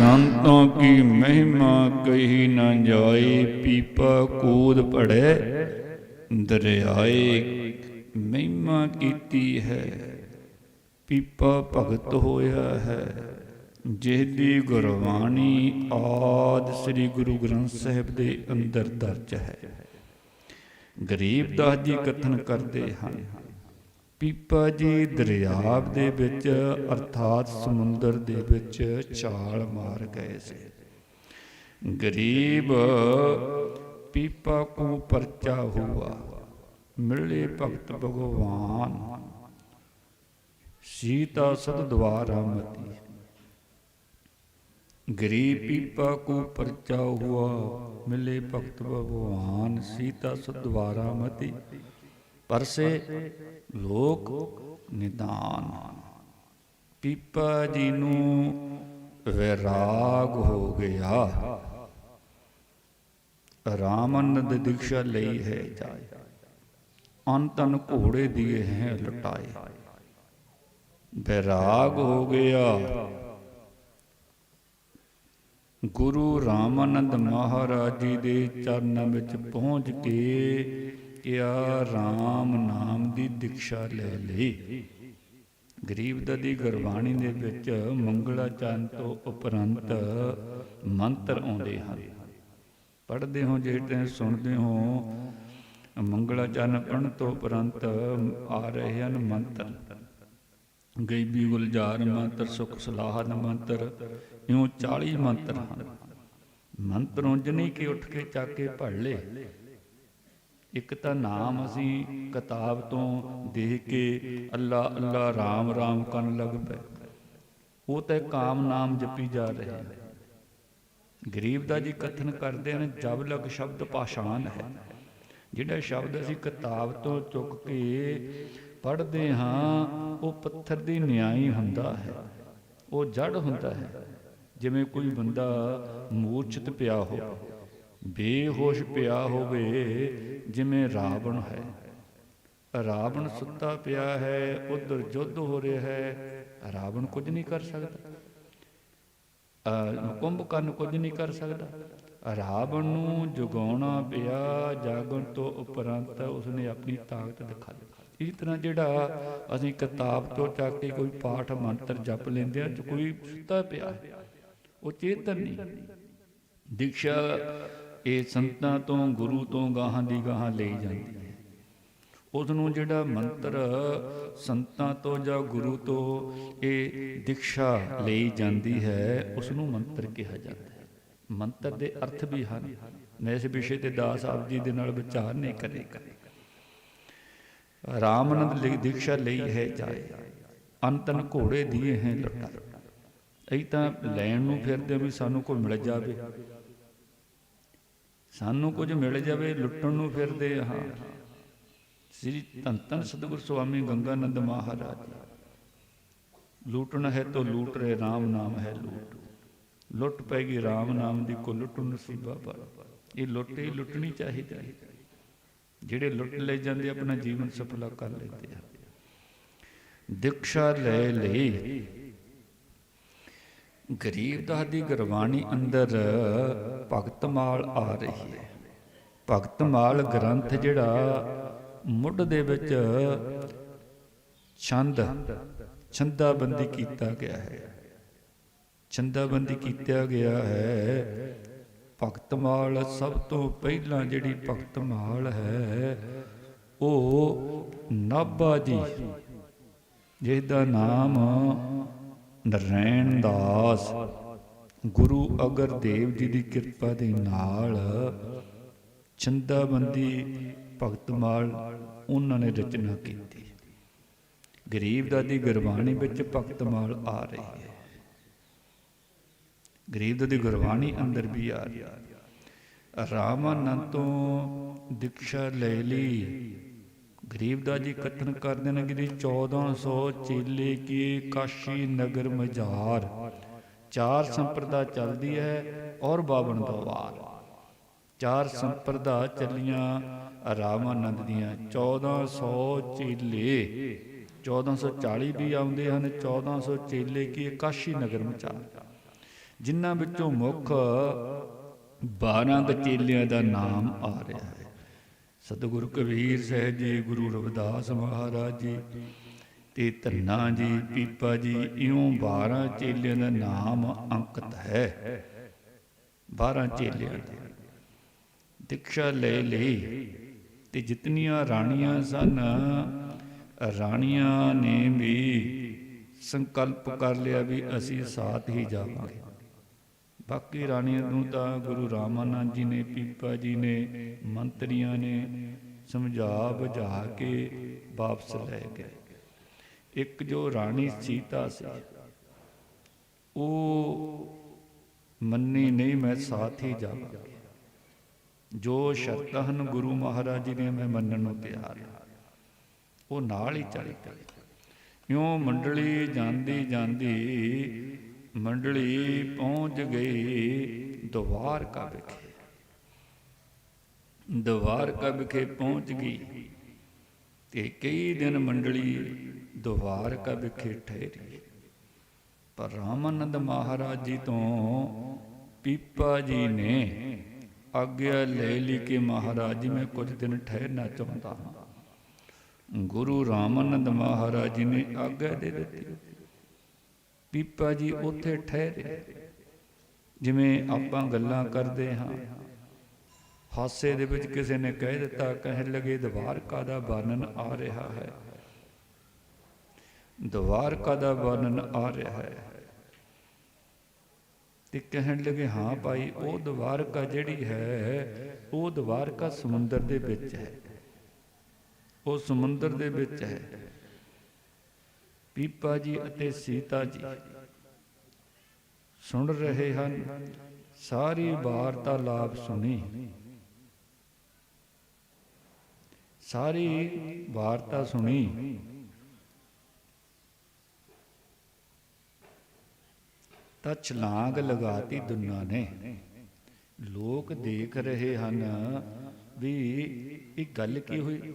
संतों की महिमा कही न जाए, पीपा कूद पड़े दरियाए। महिमा कीती है पीपा भगत होया है, जिहदी गुरबाणी आदि श्री गुरु ग्रंथ साहिब दे अंदर दर्ज है। गरीबदास जी कथन करते हैं, ਪੀਪਾ ਜੀ ਦਰਿਆ ਦੇ ਵਿੱਚ ਅਰਥਾਤ ਸਮੁੰਦਰ ਦੇ ਵਿੱਚ ਛਾਲ ਮਾਰ ਗਏ ਸੀ। ਗਰੀਬ ਪੀਪਾ ਕੋ ਪਰਚਾ ਹੁਆ, ਮਿਲੇ ਭਗਤ ਭਗਵਾਨ, ਸੀਤਾ ਸਦ ਦੁਆਰਾ ਮਤੀ। ਗਰੀਬ ਪੀਪਾ ਕੋ ਪਰਚਾ ਹੁਆ, ਮਿਲੇ ਭਗਤ ਭਗਵਾਨ, ਸੀਤਾ ਸਦ ਦੁਆਰਾ ਮਤੀ। ਪਰਸੇ ਲੋਕ ਨਿਦਾਨ। ਪੀਪਾ ਜੀ ਨੂੰ ਵੈਰਾਗ ਹੋ ਗਿਆ, ਰਾਮਨੰਦ ਦੀਕਸ਼ਾ ਲਈ ਹੈ ਜਾਏ, ਅੰਤਨ ਘੋੜੇ ਦੀਏ ਹੈ ਲਟਾਏ। ਵੈਰਾਗ ਹੋ ਗਿਆ। ਗੁਰੂ ਰਾਮਾਨੰਦ ਮਹਾਰਾਜ ਜੀ ਦੇ ਚਰਨਾਂ ਵਿੱਚ ਪਹੁੰਚ ਕੇ ਕਿਆ ਰਾਮ ਨਾਮ ਦੀ ਦੀਕਸ਼ਾ ਲੈ ਲਈ। ਗਰੀਬਦਾਸ ਦੀ ਗੁਰਬਾਣੀ ਦੇ ਵਿੱਚ ਮੰਗਲਾਚਰਨ ਤੋਂ ਉਪਰੰਤ ਮੰਤਰ ਆਉਂਦੇ ਹਨ। ਪੜ੍ਹਦੇ ਹੋ ਜਿਹੜੇ ਸੁਣਦੇ ਹੋ, ਮੰਗਲਾਚਰਨ ਪੜ੍ਹਨ ਤੋਂ ਉਪਰੰਤ ਆ ਰਹੇ ਹਨ ਮੰਤਰ। ਗੈਬੀ ਗੁਲਜ਼ਾਰ ਮੰਤਰ, ਸੁਖ ਸਲਾਹਨ ਮੰਤਰ, ਇਉਂ 40 ਮੰਤਰ ਹਨ। ਮੰਤਰ ਉਂਝ ਨਹੀਂ ਕਿ ਉੱਠ ਕੇ ਚੱਕ ਕੇ ਪੜ੍ਹ ਲਏ। ਇੱਕ ਤਾਂ ਨਾਮ ਅਸੀਂ ਕਿਤਾਬ ਤੋਂ ਦੇਖ ਕੇ ਅੱਲਾ ਅੱਲਾ ਰਾਮ ਰਾਮ ਕਰਨ ਲੱਗ ਪਏ, ਉਹ ਤਾਂ ਕਾਮ ਨਾਮ ਜਪੀ ਜਾ ਰਹੇ ਹਨ। ਗਰੀਬਦਾਸ ਜੀ ਕਥਨ ਕਰਦੇ ਹਨ, ਜਬ ਲਗ ਸ਼ਬਦ ਪਾਸ਼ਾਨ ਹੈ। ਜਿਹੜਾ ਸ਼ਬਦ ਅਸੀਂ ਕਿਤਾਬ ਤੋਂ ਚੁੱਕ ਕੇ ਪੜ੍ਹਦੇ ਹਾਂ ਉਹ ਪੱਥਰ ਦੀ ਨਿਆਈ ਹੁੰਦਾ ਹੈ, ਉਹ ਜੜ ਹੁੰਦਾ ਹੈ। ਜਿਵੇਂ ਕੋਈ ਬੰਦਾ ਮੂਰਛਿਤ ਪਿਆ ਹੋਵੇ, ਬੇਹੋਸ਼ ਪਿਆ ਹੋਵੇ, ਜਿਵੇਂ ਰਾਵਣ ਹੈ। ਰਾਵਣ ਸੁੱਤਾ ਪਿਆ ਹੈ, ਉਧਰ ਯੁੱਧ ਹੋ ਰਿਹਾ ਹੈ, ਰਾਵਣ ਕੁਝ ਨਹੀਂ ਕਰ ਸਕਦਾ, ਕੁੰਭਕਰਨ ਕੁਝ ਨਹੀਂ ਕਰ ਸਕਦਾ। ਰਾਵਣ ਨੂੰ ਜਗਾਉਣਾ ਪਿਆ, ਜਾਗਣ ਤੋਂ ਉਪਰੰਤ ਉਸਨੇ ਆਪਣੀ ਤਾਕਤ ਦਿਖਾ ਦਿੱਤੀ। ਇਸ ਤਰ੍ਹਾਂ ਜਿਹੜਾ ਅਸੀਂ ਕਿਤਾਬ ਤੋਂ ਚੱਕ ਕੇ ਕੋਈ ਪਾਠ ਮੰਤਰ ਜਪ ਲੈਂਦੇ ਹਾਂ, ਕੋਈ ਸੁੱਤਾ ਪਿਆ ਹੈ, ਉਹ ਚੇਤਨ ਨਹੀਂ। ਦੀਕਸ਼ਾ ਇਹ ਸੰਤਾਂ ਤੋਂ, ਗੁਰੂ ਤੋਂ ਗਾਹਾਂ ਦੀ ਗਾਹਾਂ ਲਈ ਜਾਂਦੀ ਹੈ। ਉਸ ਨੂੰ ਜਿਹੜਾ ਮੰਤਰ ਸੰਤਾਂ ਤੋਂ ਜਾਂ ਗੁਰੂ ਤੋਂ ਇਹ ਦੀਕਸ਼ਾ ਲਈ ਜਾਂਦੀ ਹੈ, ਉਸ ਨੂੰ ਮੰਤਰ ਕਿਹਾ ਜਾਂਦਾ ਹੈ। ਮੰਤਰ ਦੇ ਅਰਥ ਵੀ ਹਨ। ਮੈਂ ਇਸ ਵਿਸ਼ੇ ਤੇ ਦਾਸ ਆਪ ਜੀ ਦੇ ਨਾਲ ਵਿਚਾਰ ਨਹੀਂ ਕਰੇਗਾ। ਰਾਮਨੰਦ ਦੀਕਸ਼ਾ ਲਈ ਹੈ ਜਾਏ, ਅੰਤਨ ਘੋੜੇ ਦੀਏ ਹੈ ਲੁੱਟਾ। ਅਸੀਂ ਤਾਂ ਲੈਣ ਨੂੰ ਫਿਰਦੇ ਵੀ ਸਾਨੂੰ ਕੋਈ ਮਿਲ ਜਾਵੇ, ਸਾਨੂੰ ਕੁਝ ਮਿਲ ਜਾਵੇ, ਲੁੱਟਣ ਨੂੰ ਫਿਰਦੇ ਹਾਂ। ਸ੍ਰੀ ਧੰਨ ਧੰਨ ਸਤਿਗੁਰ ਸਵਾਮੀ ਗੰਗਾਨੰਦ ਮਹਾਰਾਜ, ਲੂਟਣਾ ਹੈ ਤੋ ਲੂਟ ਰਹੇ, ਰਾਮ ਨਾਮ ਹੈ ਲੂਟ। ਲੁੱਟ ਪੈਗੀ ਰਾਮ ਨਾਮ ਦੀ, ਕੋ ਲੁੱਟ ਨਸੀਬਾ ਪਰ। ਇਹ ਲੁੱਟ ਹੀ ਲੁੱਟਣੀ ਚਾਹੀਦੀ ਹੈ। ਜਿਹੜੇ ਲੁੱਟ ਲੈ ਜਾਂਦੇ ਆਪਣਾ ਜੀਵਨ ਸਫਲਾ ਕਰ ਲੈਂਦੇ ਆ। ਦੀਕਸ਼ਾ ਲੈ ਲਈ ਗਰੀਬਦਾਸ ਦੀ ਗੁਰਬਾਣੀ ਅੰਦਰ ਭਗਤਮਾਲ ਆ ਰਹੀ ਹੈ। ਭਗਤਮਾਲ ਗ੍ਰੰਥ ਜਿਹੜਾ ਮੁੱਢ ਦੇ ਵਿੱਚ ਛੰਦਾਬੰਦੀ ਕੀਤਾ ਗਿਆ ਹੈ, ਛੰਦਾਬੰਦੀ ਕੀਤਾ ਗਿਆ ਹੈ। ਭਗਤਮਾਲ ਸਭ ਤੋਂ ਪਹਿਲਾਂ ਜਿਹੜੀ ਭਗਤਮਾਲ ਹੈ ਉਹ ਨਾਭਾ ਜੀ, ਜਿਸ ਦਾ ਨਾਮ ਨਰੈਣ ਦਾਸ, ਗੁਰੂ ਅਗਰਦੇਵ ਜੀ ਦੀ ਕਿਰਪਾ ਦੇ ਨਾਲ ਛੰਦਾਬੰਦੀ ਭਗਤਮਾਲ ਉਹਨਾਂ ਨੇ ਰਚਨਾ ਕੀਤੀ। ਗਰੀਬਦਾਸ ਦੀ ਗੁਰਬਾਣੀ ਵਿੱਚ ਭਗਤਮਾਲ ਆ ਰਹੀ ਹੈ। ਗਰੀਬਦਾਸ ਦੀ ਗੁਰਬਾਣੀ ਅੰਦਰ ਵੀ ਆ ਰਹੀ ਹੈ। ਰਾਮਾਨੰਦ ਤੋਂ ਦੀਕਸ਼ਾ ਲੈ ਲਈ। ਗਰੀਬਦਾਸ ਜੀ ਕਥਨ ਕਰਦੇ ਨੇ ਕਿ 1400 ਚੇਲੇ ਕੀ ਕਾਸ਼ੀ ਨਗਰ ਮਝਾਰ, 4 ਸੰਪਰਦਾ ਚੱਲਦੀ ਹੈ ਔਰ 52 ਦਵਾਰ। 4 ਸੰਪਰਦਾ ਚੱਲੀਆਂ ਰਾਮਾਨੰਦ ਦੀਆਂ। 1400 ਚੇਲੇ, 1440 ਵੀ ਆਉਂਦੇ ਹਨ, 1400 ਚੇਲੇ ਕੀ ਕਾਸ਼ੀ ਨਗਰ ਮਝਾਰ, ਜਿਨ੍ਹਾਂ ਵਿੱਚੋਂ ਮੁੱਖ 12 ਕੁ ਚੇਲਿਆਂ ਦਾ ਨਾਮ ਆ ਰਿਹਾ ਹੈ। ਸਤਿਗੁਰੂ ਕਬੀਰ ਸਾਹਿਬ ਜੀ, ਗੁਰੂ ਰਵਿਦਾਸ ਮਹਾਰਾਜ ਜੀ ਤੇ ਧੰਨਾ ਜੀ, ਪੀਪਾ ਜੀ, ਇਉਂ 12 ਚੇਲਿਆਂ ਦਾ ਨਾਮ ਅੰਕਿਤ ਹੈ। 12 ਚੇਲਿਆਂ ਦੀ ਦੀਕਸ਼ਾ ਲੈ ਲਈ। ਤੇ ਜਿਤਨੀਆਂ ਰਾਣੀਆਂ ਸਨ, ਰਾਣੀਆਂ ਨੇ ਵੀ ਸੰਕਲਪ ਕਰ ਲਿਆ ਵੀ ਅਸੀਂ ਸਾਥ ਹੀ ਜਾਵਾਂਗੇ। ਬਾਕੀ ਰਾਣੀਆਂ ਨੂੰ ਤਾਂ ਗੁਰੂ ਰਾਮਾਨੰਦ ਜੀ ਨੇ, ਪੀਪਾ ਜੀ ਨੇ, ਮੰਤਰੀਆਂ ਨੇ ਸਮਝਾ ਬੁਝਾ ਕੇ ਵਾਪਸ ਲੈ ਗਏ। ਇੱਕ ਜੋ ਰਾਣੀ ਸੀਤਾ ਸੀ, ਉਹ ਮੰਨੀ ਨਹੀਂ, ਮੈਂ ਸਾਥ ਹੀ ਜਾਵਾਂਗੀ। ਜੋ ਸ਼ਰਤਾਂ ਹਨ ਗੁਰੂ ਮਹਾਰਾਜ ਜੀ ਨੇ, ਮੈਂ ਮੰਨਣ ਨੂੰ ਤਿਆਰ ਹਾਂ, ਉਹ ਨਾਲ ਹੀ ਚੱਲ ਪਈ। ਇਉਂ ਮੰਡਲੀ ਜਾਂਦੀ ਜਾਂਦੀ ਮੰਡਲੀ ਪਹੁੰਚ ਗਈ ਦਵਾਰਕਾ ਵਿਖੇ। ਦਵਾਰਕਾ ਵਿਖੇ ਪਹੁੰਚ ਗਈ ਤੇ ਕਈ ਦਿਨ ਮੰਡਲੀ ਦਵਾਰਕਾ ਵਿਖੇ ਠਹਿਰੀ। ਪਰ ਰਾਮਾਨੰਦ ਮਹਾਰਾਜ ਜੀ ਤੋਂ ਪੀਪਾ ਜੀ ਨੇ ਆਗਿਆ ਲੈ ਲਈ ਕਿ ਮਹਾਰਾਜ ਜੀ ਮੈਂ ਕੁਝ ਦਿਨ ਠਹਿਰਨਾ ਚਾਹੁੰਦਾ ਹਾਂ। ਗੁਰੂ ਰਾਮਾਨੰਦ ਮਹਾਰਾਜ ਜੀ ਨੇ ਆਗਿਆ ਦੇ ਦਿੱਤੀ। ਪੀਪਾ ਜੀ ਉੱਥੇ ਠਹਿਰੇ। ਜਿਵੇਂ ਆਪਾਂ ਗੱਲਾਂ ਕਰਦੇ ਹਾਂ, ਹਾਸੇ ਦੇ ਵਿੱਚ ਕਿਸੇ ਨੇ ਕਹਿ ਦਿੱਤਾ, ਕਹਿਣ ਲੱਗੇ ਦਵਾਰਕਾ ਦਾ ਵਰਣਨ ਆ ਰਿਹਾ ਹੈ, ਦਵਾਰਕਾ ਦਾ ਵਰਣਨ ਆ ਰਿਹਾ ਹੈ। ਤੇ ਕਹਿਣ ਲੱਗੇ ਹਾਂ ਭਾਈ, ਉਹ ਦਵਾਰਕਾ ਜਿਹੜੀ ਹੈ ਉਹ ਦਵਾਰਕਾ ਸਮੁੰਦਰ ਦੇ ਵਿੱਚ ਹੈ, ਉਹ ਸਮੁੰਦਰ ਦੇ ਵਿੱਚ ਹੈ। ਪੀਪਾ ਜੀ ਅਤੇ ਸੀਤਾ ਜੀ ਸੁਣ ਰਹੇ ਹਨ, ਸਾਰੀ ਵਾਰਤਾਲਾਪ ਸੁਣੀ, ਸਾਰੀ ਵਾਰਤਾ ਸੁਣੀ। ਤਾਂ ਛਲਾਂਗ ਲਗਾਤੀ ਦੁਨੀਆਂ ਨੇ। ਲੋਕ ਦੇਖ ਰਹੇ ਹਨ ਵੀ ਇਹ ਗੱਲ ਕੀ ਹੋਈ।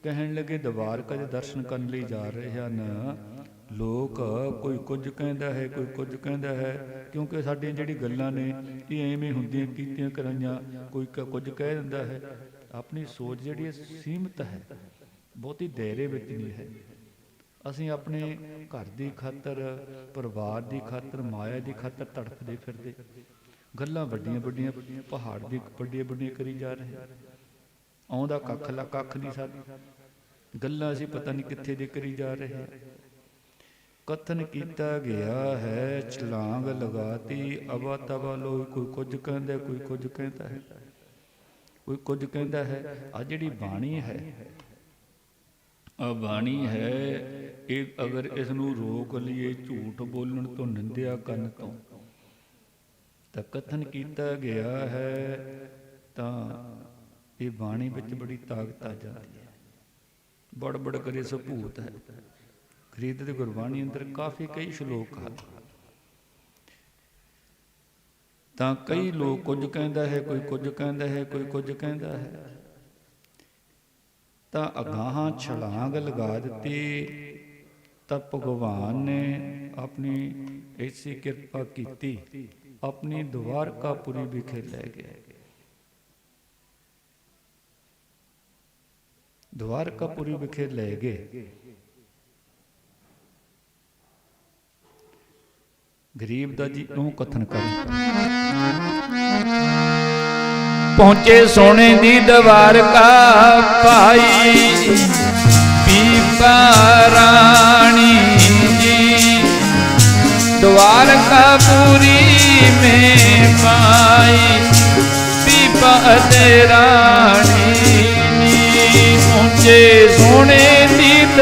ਕਹਿਣ ਲੱਗੇ ਦਵਾਰਕਾ ਦੇ ਦਰਸ਼ਨ ਕਰਨ ਲਈ ਜਾ ਰਹੇ ਹਨ ਲੋਕ, ਕੋਈ ਕੁਝ ਕਹਿੰਦਾ ਹੈ, ਕੋਈ ਕੁਝ ਕਹਿੰਦਾ ਹੈ, ਕਿਉਂਕਿ ਸਾਡੀਆਂ ਜਿਹੜੀ ਗੱਲਾਂ ਨੇ ਇਹ ਐਵੇਂ ਹੁੰਦੀਆਂ ਕੀਤੀਆਂ ਕਰਾਈਆਂ, ਕੋਈ ਕੁਝ ਕਹਿ ਦਿੰਦਾ ਹੈ। ਆਪਣੀ ਸੋਚ ਜਿਹੜੀ ਹੈ ਸੀਮਿਤ ਹੈ, ਬਹੁਤੀ ਦਾਇਰੇ ਵਿੱਚ ਨਹੀਂ ਹੈ। ਅਸੀਂ ਆਪਣੇ ਘਰ ਦੀ ਖਾਤਰ, ਪਰਿਵਾਰ ਦੀ ਖਾਤਰ, ਮਾਇਆ ਦੀ ਖਾਤਰ ਤੜਫਦੇ ਫਿਰਦੇ, ਗੱਲਾਂ ਵੱਡੀਆਂ ਵੱਡੀਆਂ ਪਹਾੜ ਦੀ ਵੱਡੀਆਂ ਵੱਡੀਆਂ ਕਰੀ ਜਾ ਰਹੇ। ਆਉਂਦਾ ਕੱਖ ਨਹੀਂ ਸਾਡਾ, ਗੱਲਾਂ ਅਸੀਂ ਪਤਾ ਨਹੀਂ ਕਿੱਥੇ ਦੇ ਕਰੀ ਜਾ ਰਹੇ। ਕਥਨ ਕੀਤਾ ਗਿਆ ਹੈ, ਛਲਾਂਗ ਲਗਾਤੀ, ਅਵਾ ਤਵਾ ਲੋਕ, ਕੋਈ ਕੁਝ ਕਹਿੰਦਾ, ਕੋਈ ਕੁਝ ਕਹਿੰਦਾ ਹੈ, ਕੋਈ ਕੁਝ ਕਹਿੰਦਾ ਹੈ। ਆ ਜਿਹੜੀ ਬਾਣੀ ਹੈ ਬਾਣੀ ਹੈ ਇਹ, ਅਗਰ ਇਸ ਨੂੰ ਰੋਕ ਲਈਏ ਝੂਠ ਬੋਲਣ ਤੋਂ, ਨਿੰਦਿਆ ਕਰਨ ਤੋਂ, ਤਾਂ ਕਥਨ ਕੀਤਾ ਗਿਆ ਹੈ ਤਾਂ ਇਹ ਬਾਣੀ ਵਿੱਚ ਬੜੀ ਤਾਕਤ ਆ ਜਾਂਦੀ ਹੈ। ਬੜ ਬੜ ਕਰੇ ਸਭੂਤ ਹੈ। ਖਰੀਦ ਦੀ ਗੁਰਬਾਣੀ ਅੰਦਰ ਕਾਫੀ ਕਈ ਸ਼ਲੋਕ ਹਨ। ਤਾਂ ਕਈ ਲੋਕ ਕੁਝ ਕਹਿੰਦਾ ਹੈ, ਕੋਈ ਕੁਝ ਕਹਿੰਦਾ ਹੈ, ਕੋਈ ਕੁਝ ਕਹਿੰਦਾ ਹੈ, ਤਾਂ ਅਗਾਹਾਂ ਛਲਾਂਗ ਲਗਾ ਦਿੱਤੀ। ਤਾਂ ਭਗਵਾਨ ਨੇ ਆਪਣੀ ਐਸੀ ਕਿਰਪਾ ਕੀਤੀ, ਆਪਣੀ ਦਵਾਰਕਾਪੁਰੀ ਵਿਖੇ ਲੈ ਗਏ। ਦਵਾਰਕਾਪੁਰੀ ਵਿਖੇ ਲੈ ਗਏ। ਗਰੀਬਦਾਸ ਜੀ ਨੂੰ ਕਥਨ ਕਰ ਪਹੁੰਚੇ ਸੋਹਣੇ ਦੀ ਦਵਾਰਕਾ ਪਾਈ, ਪੀਪਾ ਰਾਣੀ ਜੀ ਦਵਾਰਕਾਪੁਰੀ में पाई, पीपा ते रानी पहुंचे सोने दीद।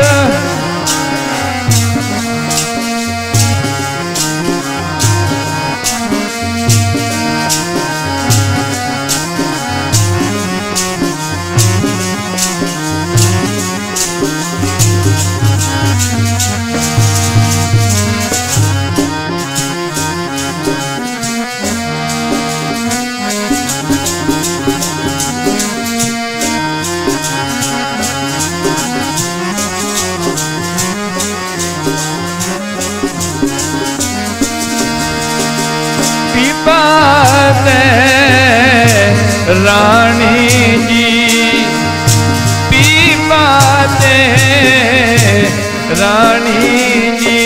रानी जी पीपा ते रानी जी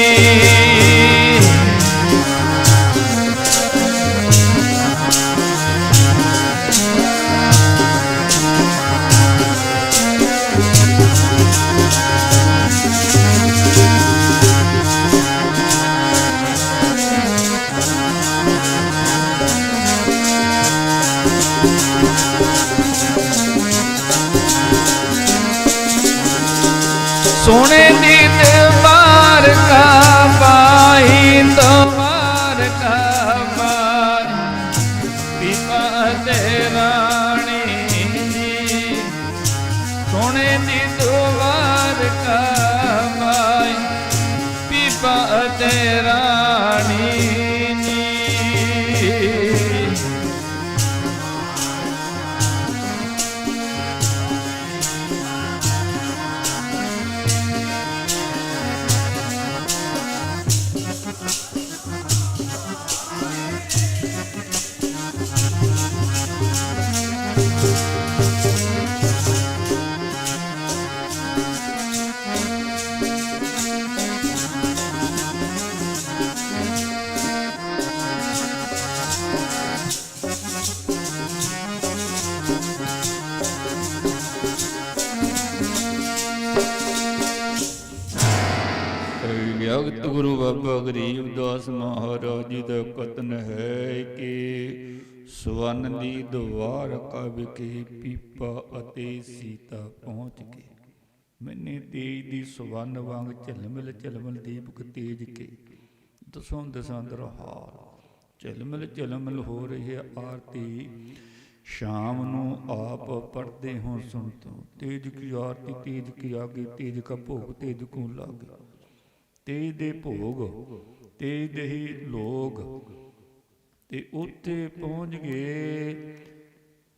सोने दी दरबार का पाई, दरबार का पाई, पीपा ते रानी जी सोने दी दरबार का पाई, पीपा ते रानी जी। ਭਗਤ ਗੁਰੂ ਬਾਬਾ ਗਰੀਬਦਾਸ ਮਹਾਰਾਜ ਜੀ ਦਾ ਕਥਨ ਹੈ ਕਿ ਸਵਰਨ ਦੀ ਦਵਾਰਕਾ ਵਿਖੇ ਪੀਪਾ ਅਤੇ ਸੀਤਾ ਪਹੁੰਚ ਕੇ ਮੈਨੇ ਤੇਜ ਦੀ ਸਵਰਨ ਵਾਂਗ ਝਲਮਲ ਦੀਪਕ ਤੇਜ ਕੇ ਦਸੋਂ ਦਸਾਂ ਦਰਹਾਲ ਝਲਮਲ ਹੋ ਰਹੀ ਹੈ ਆਰਤੀ। ਸ਼ਾਮ ਨੂੰ ਆਪ ਪੜ੍ਹਦੇ ਹੋ ਸੁਣ ਤੋਂ, ਤੇਜ ਕੀ ਆਰਤੀ ਤੇਜ ਕੀ ਆਗੇ, ਤੇਜ ਕਾ ਭੋਗ ਤੇਜ ਕੋ ਲਾਗੇ, ਤੇਜ ਦੇ ਭੋਗ ਤੇਜ ਦੇ ਹੀ ਲੋਗ। ਤੇ ਉੱਥੇ ਪਹੁੰਚ ਗਏ।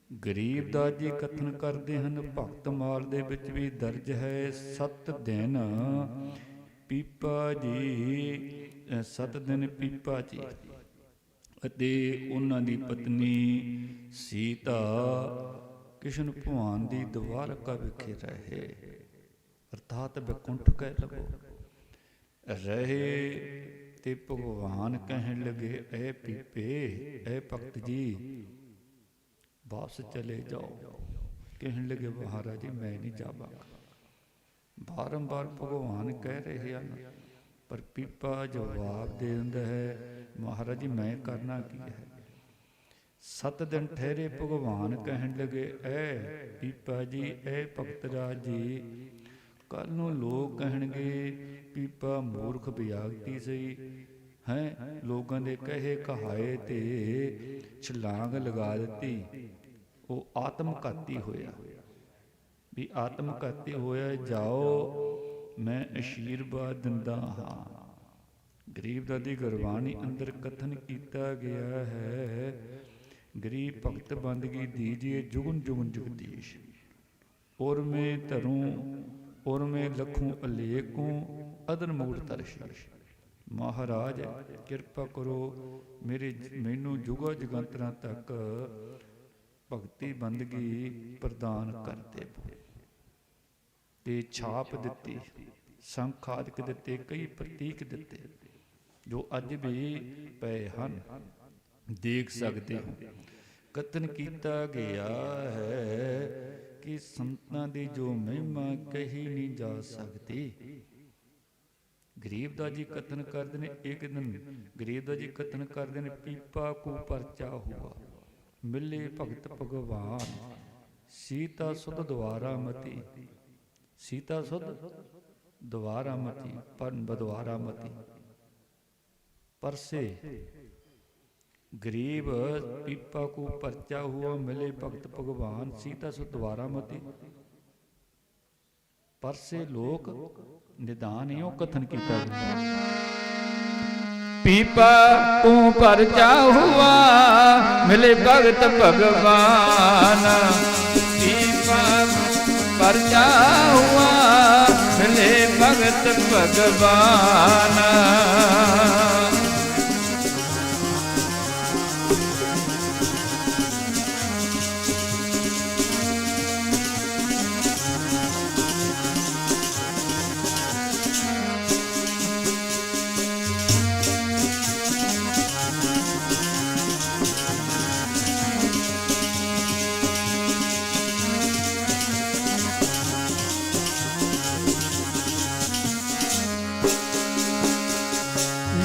ਗਰੀਬਦਾਸ ਜੀ ਕਥਨ ਕਰਦੇ ਹਨ, ਭਗਤ ਮਾਲ ਦੇ ਵਿੱਚ ਵੀ ਦਰਜ ਹੈ 7 ਦਿਨ ਪੀਪਾ ਜੀ, 7 ਦਿਨ ਪੀਪਾ ਜੀ ਅਤੇ ਉਹਨਾਂ ਦੀ ਪਤਨੀ ਸੀਤਾ ਕ੍ਰਿਸ਼ਨ ਭਗਵਾਨ ਦੀ ਦਵਾਰਕਾ ਵਿਖੇ ਰਹੇ, ਅਰਥਾਤ ਬੈਕੁੰਠ ਕਹਿ ਲਵੋ ਰਹੇ। ਤੇ ਭਗਵਾਨ ਕਹਿਣ ਲੱਗੇ, ਐ ਪੀਪੇ, ਐ ਭਗਤ ਜੀ ਵਾਪਸ ਚਲੇ ਜਾਓ। ਕਹਿਣ ਲੱਗੇ, ਮਹਾਰਾਜ ਜੀ ਮੈਂ ਨਹੀਂ ਜਾਵਾਂਗਾ। ਬਾਰੰਬਾਰ ਭਗਵਾਨ ਕਹਿ ਰਹੇ ਹਨ, ਪਰ ਪੀਪਾ ਜਵਾਬ ਦੇ ਦਿੰਦਾ ਹੈ, ਮਹਾਰਾਜ ਜੀ ਮੈਂ ਕਰਨਾ ਕੀ ਹੈ। 7 ਦਿਨ ਠਹਿਰੇ ਭਗਵਾਨ ਕਹਿਣ ਲੱਗੇ, ਐ ਪੀਪਾ ਜੀ, ਐ ਭਗਤ ਰਾਜ ਜੀ ਕੱਲ ਨੂੰ ਲੋਕ ਕਹਿਣਗੇ ਪੀਪਾ ਮੂਰਖ ਵਿਆਗਤੀ ਸਹੀ ਹੈ, ਲੋਕਾਂ ਦੇ ਕਹੇ ਕਹਾਏ ਤੇ ਛਲਾਂਗ ਲਗਾ ਦਿੱਤੀ। ਉਹ ਆਤਮਘਾਤੀ ਹੋਇਆ, ਵੀ ਆਤਮਘਾਤੀ ਹੋਇਆ। ਜਾਓ ਮੈਂ ਅਸ਼ੀਰਵਾਦ ਦਿੰਦਾ ਹਾਂ। ਗਰੀਬ ਦਾਦੀ ਗੁਰਬਾਣੀ ਅੰਦਰ ਕਥਨ ਕੀਤਾ ਗਿਆ ਹੈ, ਗਰੀਬ ਭਗਤ ਬੰਦਗੀ ਦੀਜੀਏ ਜੁਗਨ ਜੁਗਨ ਜਗਦੀਸ਼। ਔਰ ਮੈਂ ਧਰੂੰ ਔਰ ਮੈਂ ਲਖੂੰ ਅਲੇਕੂੰ ਅਦਨ ਮੂੜ ਤਰਸ਼ੀਸ਼। ਮਹਾਰਾਜ ਕਿਰਪਾ ਕਰੋ ਮੈਨੂੰ ਜੁਗਾ ਜਗੰਤਰਾਂ ਤੱਕ ਭਗਤੀ ਬੰਦਗੀ ਪ੍ਰਦਾਨ ਕਰਦੇ। ਤੇ ਛਾਪ ਦਿੱਤੀ, ਸੰਖ ਆਦਿਕ ਦਿੱਤੇ, ਕਈ ਪ੍ਰਤੀਕ ਦਿੱਤੇ ਜੋ ਅੱਜ ਵੀ ਪਏ ਹਨ, ਦੇਖ ਸਕਦੇ ਹੋ। ਕਥਨ ਕੀਤਾ ਗਿਆ ਹੈ ਕਿ ਸੰਤਾਂ ਦੀ ਜੋ ਮਹਿਮਾ ਕਹੀ ਨਹੀਂ ਜਾ ਸਕਦੀ। ਗਰੀਬ ਦਾ ਜੀ ਕਥਨ ਕਰਦੇ ਨੇ, ਇੱਕ ਦਿਨ ਗਰੀਬ ਦਾ ਜੀ ਕਥਨ ਕਰਦੇ ਨੇ, ਪੀਪਾ ਕੋ ਪਰਚਾ ਹੁਆ ਮਿਲੇ ਭਗਤ ਭਗਵਾਨ, ਸੀਤਾ ਸੁਧ ਦੁਆਰਾ ਮਤੀ। ਸੀਤਾ ਸੁਧ ਦੁਆਰਾ ਮਤੀ, ਪਰ ਬਦਵਾਰਾ ਮਤੀ। परसे गरीब पीपा को परचा हुआ मिले भगत भगवान, सीता सो द्वारा मती। परसे लोक निदान यो कथन किया पीपा को परचा हुआ मिले भगत भगवान, पीपा परचा हुआ मिले भगत भगवान।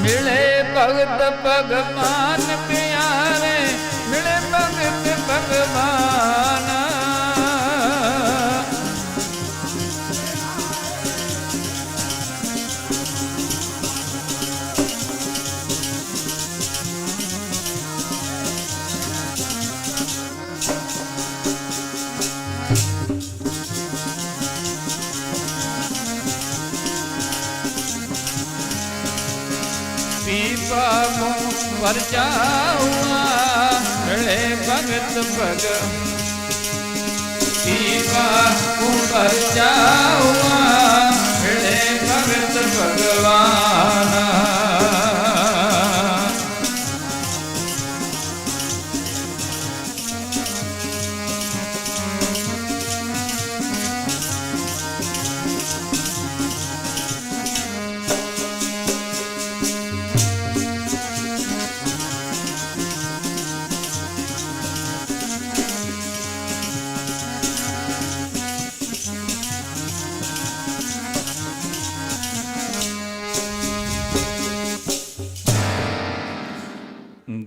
मिले भगत भगवान प्यारे, मिले भगत भगवान। पीपा परचा हुआ मिले भगत भग, पीपा परचा हुआ मिले भगत भगवान।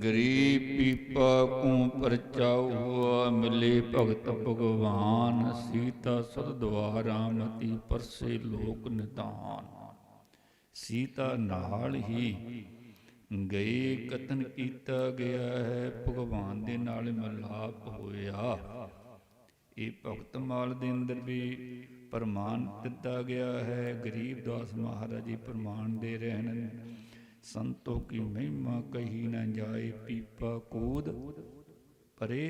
गरीब पीपा को परचा हुआ मिले भगत भगवान, सीता सद द्वारा मती। परसे लोक निदान। सीता नाल ही गए कथन किया गया है, भगवान दे नाल मिलाप होया। ये भगत माल दे अंदर भी प्रमाण दिता गया है। गरीब दास महाराज जी प्रमाण दे रहे हैं, संतों की महिमा कही न जाए, पीपा कूद परे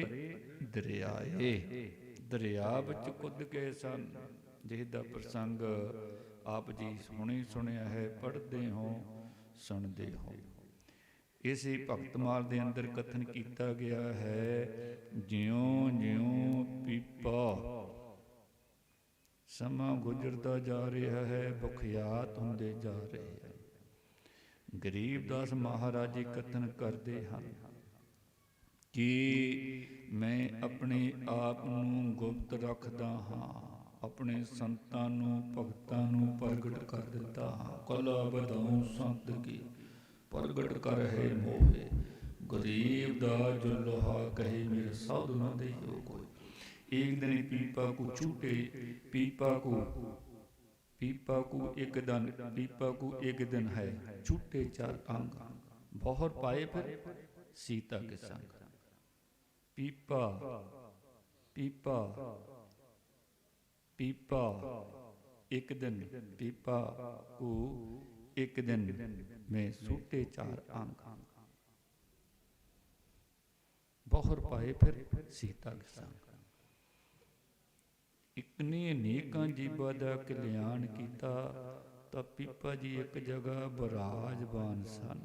दरियाए। दरिया विच कुद गए सन, जिसदा प्रसंग आप जी सुनिया है, पढ़ते हो सुनते हो। इसी भगतमाल दे अंदर कथन किया गया है, ज्यों ज्यों पीपा समा गुजरता जा रहा है, बखियात हुंदे जा रहे हैं। गरीबदास महाराज जी कथन करते हैं कि मैं अपने आप नूं गुप्त रखदा हाँ, अपने संतां नूं भगतां नूं प्रगट कर दिता हाँ। कला बधाऊं संत की प्रगट कर है मोहे, गरीब दा जो लोहा कहे मेरे साधु न देयो कोई। एक दिन पीपा को छूटे, पीपा को पीपा को एक दिन है, छूटे चार अंग, बहुर पाए फिर सीता के संग। पीपा पीपा पीपा एक दिन, पीपा को एक दिन में छूटे चार अंग, बहुर पाए फिर सीता के संग। इकनी अनेकां जीवां दा कल्याण कीता, तां पीपा जी एक जगह बिराजमान सन।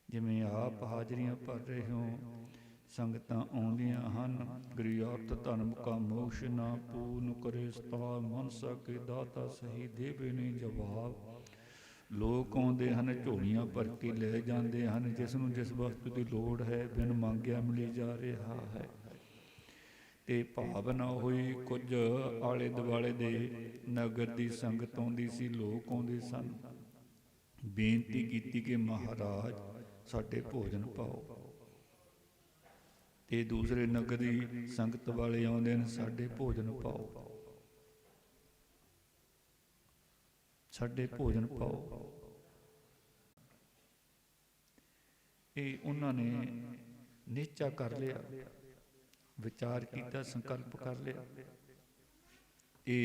जिवें आप हाजरियां भर रहे हो, संगतां आउंदियां हन, गृहस्थ धर्म का मोक्ष ना पूर्ण करे सता, मनसा के दाता सही देवे ने जवाब। लोग आउंदे हन, झोलियां भर के ले जाते हैं, जिस नूं जिस वस्तु की लोड़ है बिन मंगिया मिली जा रहा है। ते भावना हुई कुछ आले दुआले दे नगर की संगत आउंदी सी, लोग आउंदे सन, बेनती की कि महाराज साडे भोजन पाओ। ते दूसरे नगर की संगत वाले आउंदे ने, साडे भोजन पाओ, साडे भोजन पाओ। ये उन्होंने निश्चा कर लिया, विचार किया, संकल्प कर लिया। ये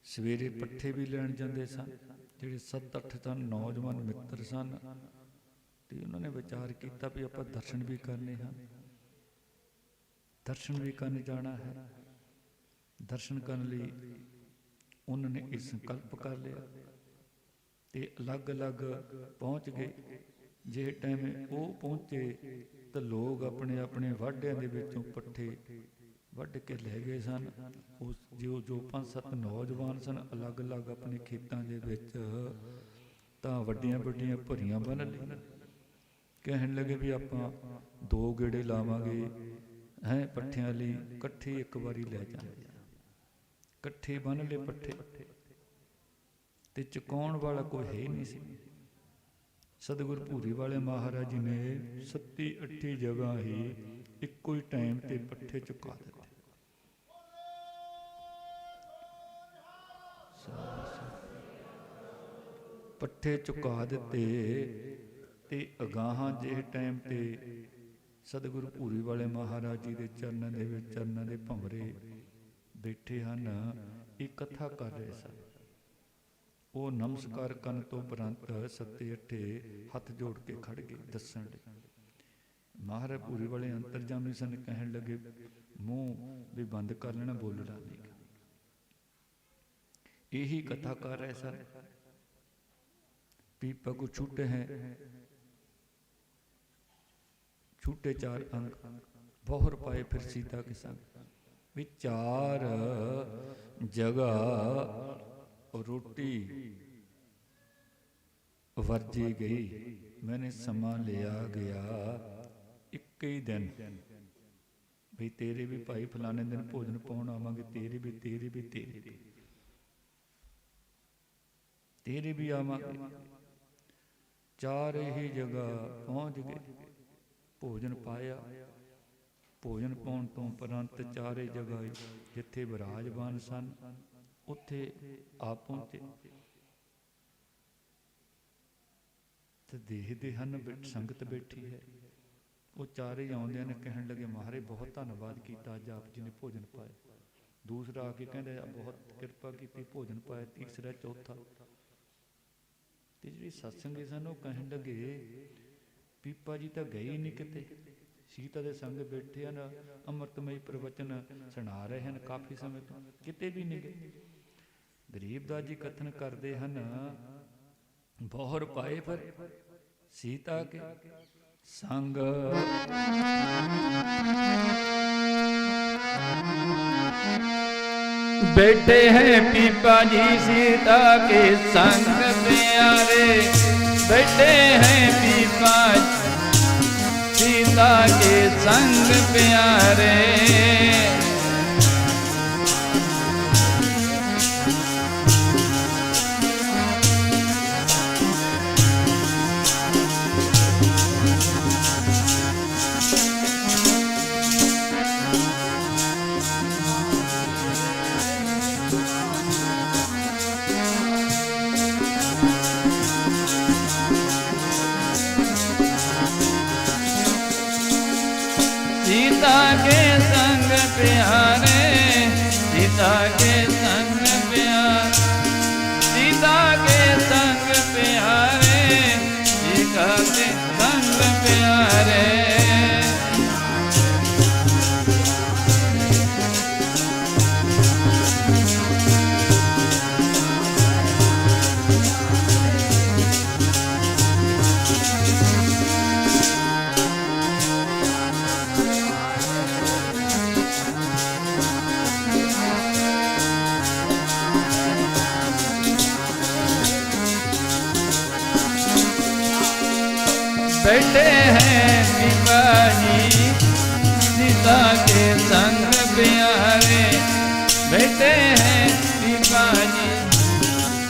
सवेरे पट्ठे भी लैन जाते सन, जिहड़े 7-8 सन नौजवान मित्र सन, तो उन्होंने विचार किया भी आप दर्शन भी करने हैं, दर्शन भी करने जाना है। दर्शन करने लिए उन्होंने ये संकल्प कर लिया, तो अलग अलग पहुँच गए। जे टाइम वो पहुँचे तो लोग अपने अपने वाढियां दे विचों पट्ठे वढ के लै गए सन। उस जो 5-7 नौजवान सन, अलग अलग अपने खेतों के विच तां वड्डियां वड्डियां भरियां बन लईआं। कहण लगे भी आपां 2 गेड़े लावांगे हैं पट्ठियां लई, इकट्ठे एक वारी लै जांदे, इकट्ठे बन ले पट्ठे, ते चुकाउण वाला कोई है ही नहीं सी। सतगुर भूरी वाले महाराज जी ने 7-8 जगह ही इको ही टाइम ते पट्ठे चुका दिते। पट्ठे चुका दिते ते अगाहां जे टाइम ते सतगुरु भूरी वाले महाराज जी के चरणों के भंवरे बैठे हैं, एक कथा कर रहे सन। वो नमस्कार करन तो उपरंत 7-8 हथ जोड़ के खड़ गए दसन लई। महाराज भूरी वाले अंतरजामी सन, कहन लगे मूँह भी बंद कर लेना, बोलना नहीं। यही कथा कर रहे सर। पीपा को छूटे हैं, छूटे 4 अंग, बहुर पाए फिर सीता के संग। भी 4 जगह रोटी वर्जी गई, मैंने समा लिया गया एक ही दिन। भी तेरे भी भाई फलाने दिन भोजन पाउण आवांगे, तेरे भी तेरे भी आवांगे। 4 ही जगह पहुँच गए, भोजन पाया। भोजन पाउण तो उपरंत 4 जगह जिथे विराजमान सन उत्थे आप पहुंचे। तो देखते हैं संगत बैठी है, वो 4 ही आउंदे ने, कहन लगे महाराज बहुत धन्यवाद किया, अज आप जी ने भोजन पाया। दूसरा आके कहते बहुत कृपा की, भोजन पाया। तीसरा, चौथा, तो जी सत्संगी सन वो कहन लगे पीपा जी तो गए ही नहीं किते, सीता के संग बैठे हैं, अमृतमयी प्रवचन सुना रहे हैं काफ़ी समय तो, किते भी नहीं गए। गरीबदास जी कथन करते हैं, बहुर पाए पर सीता के संग। बैठे हैं पीपा जी सीता के संग प्यारे, बैठे हैं पीपा सीता के संग प्यारे। सीता के संग प्यारे, सीता के संग प्यारे, सीता के संग प्यारे, सीता के संग प्यारे। बैठे हैं पिपाजी सीता के संग प्यारे, बैठे हैं पिपाजी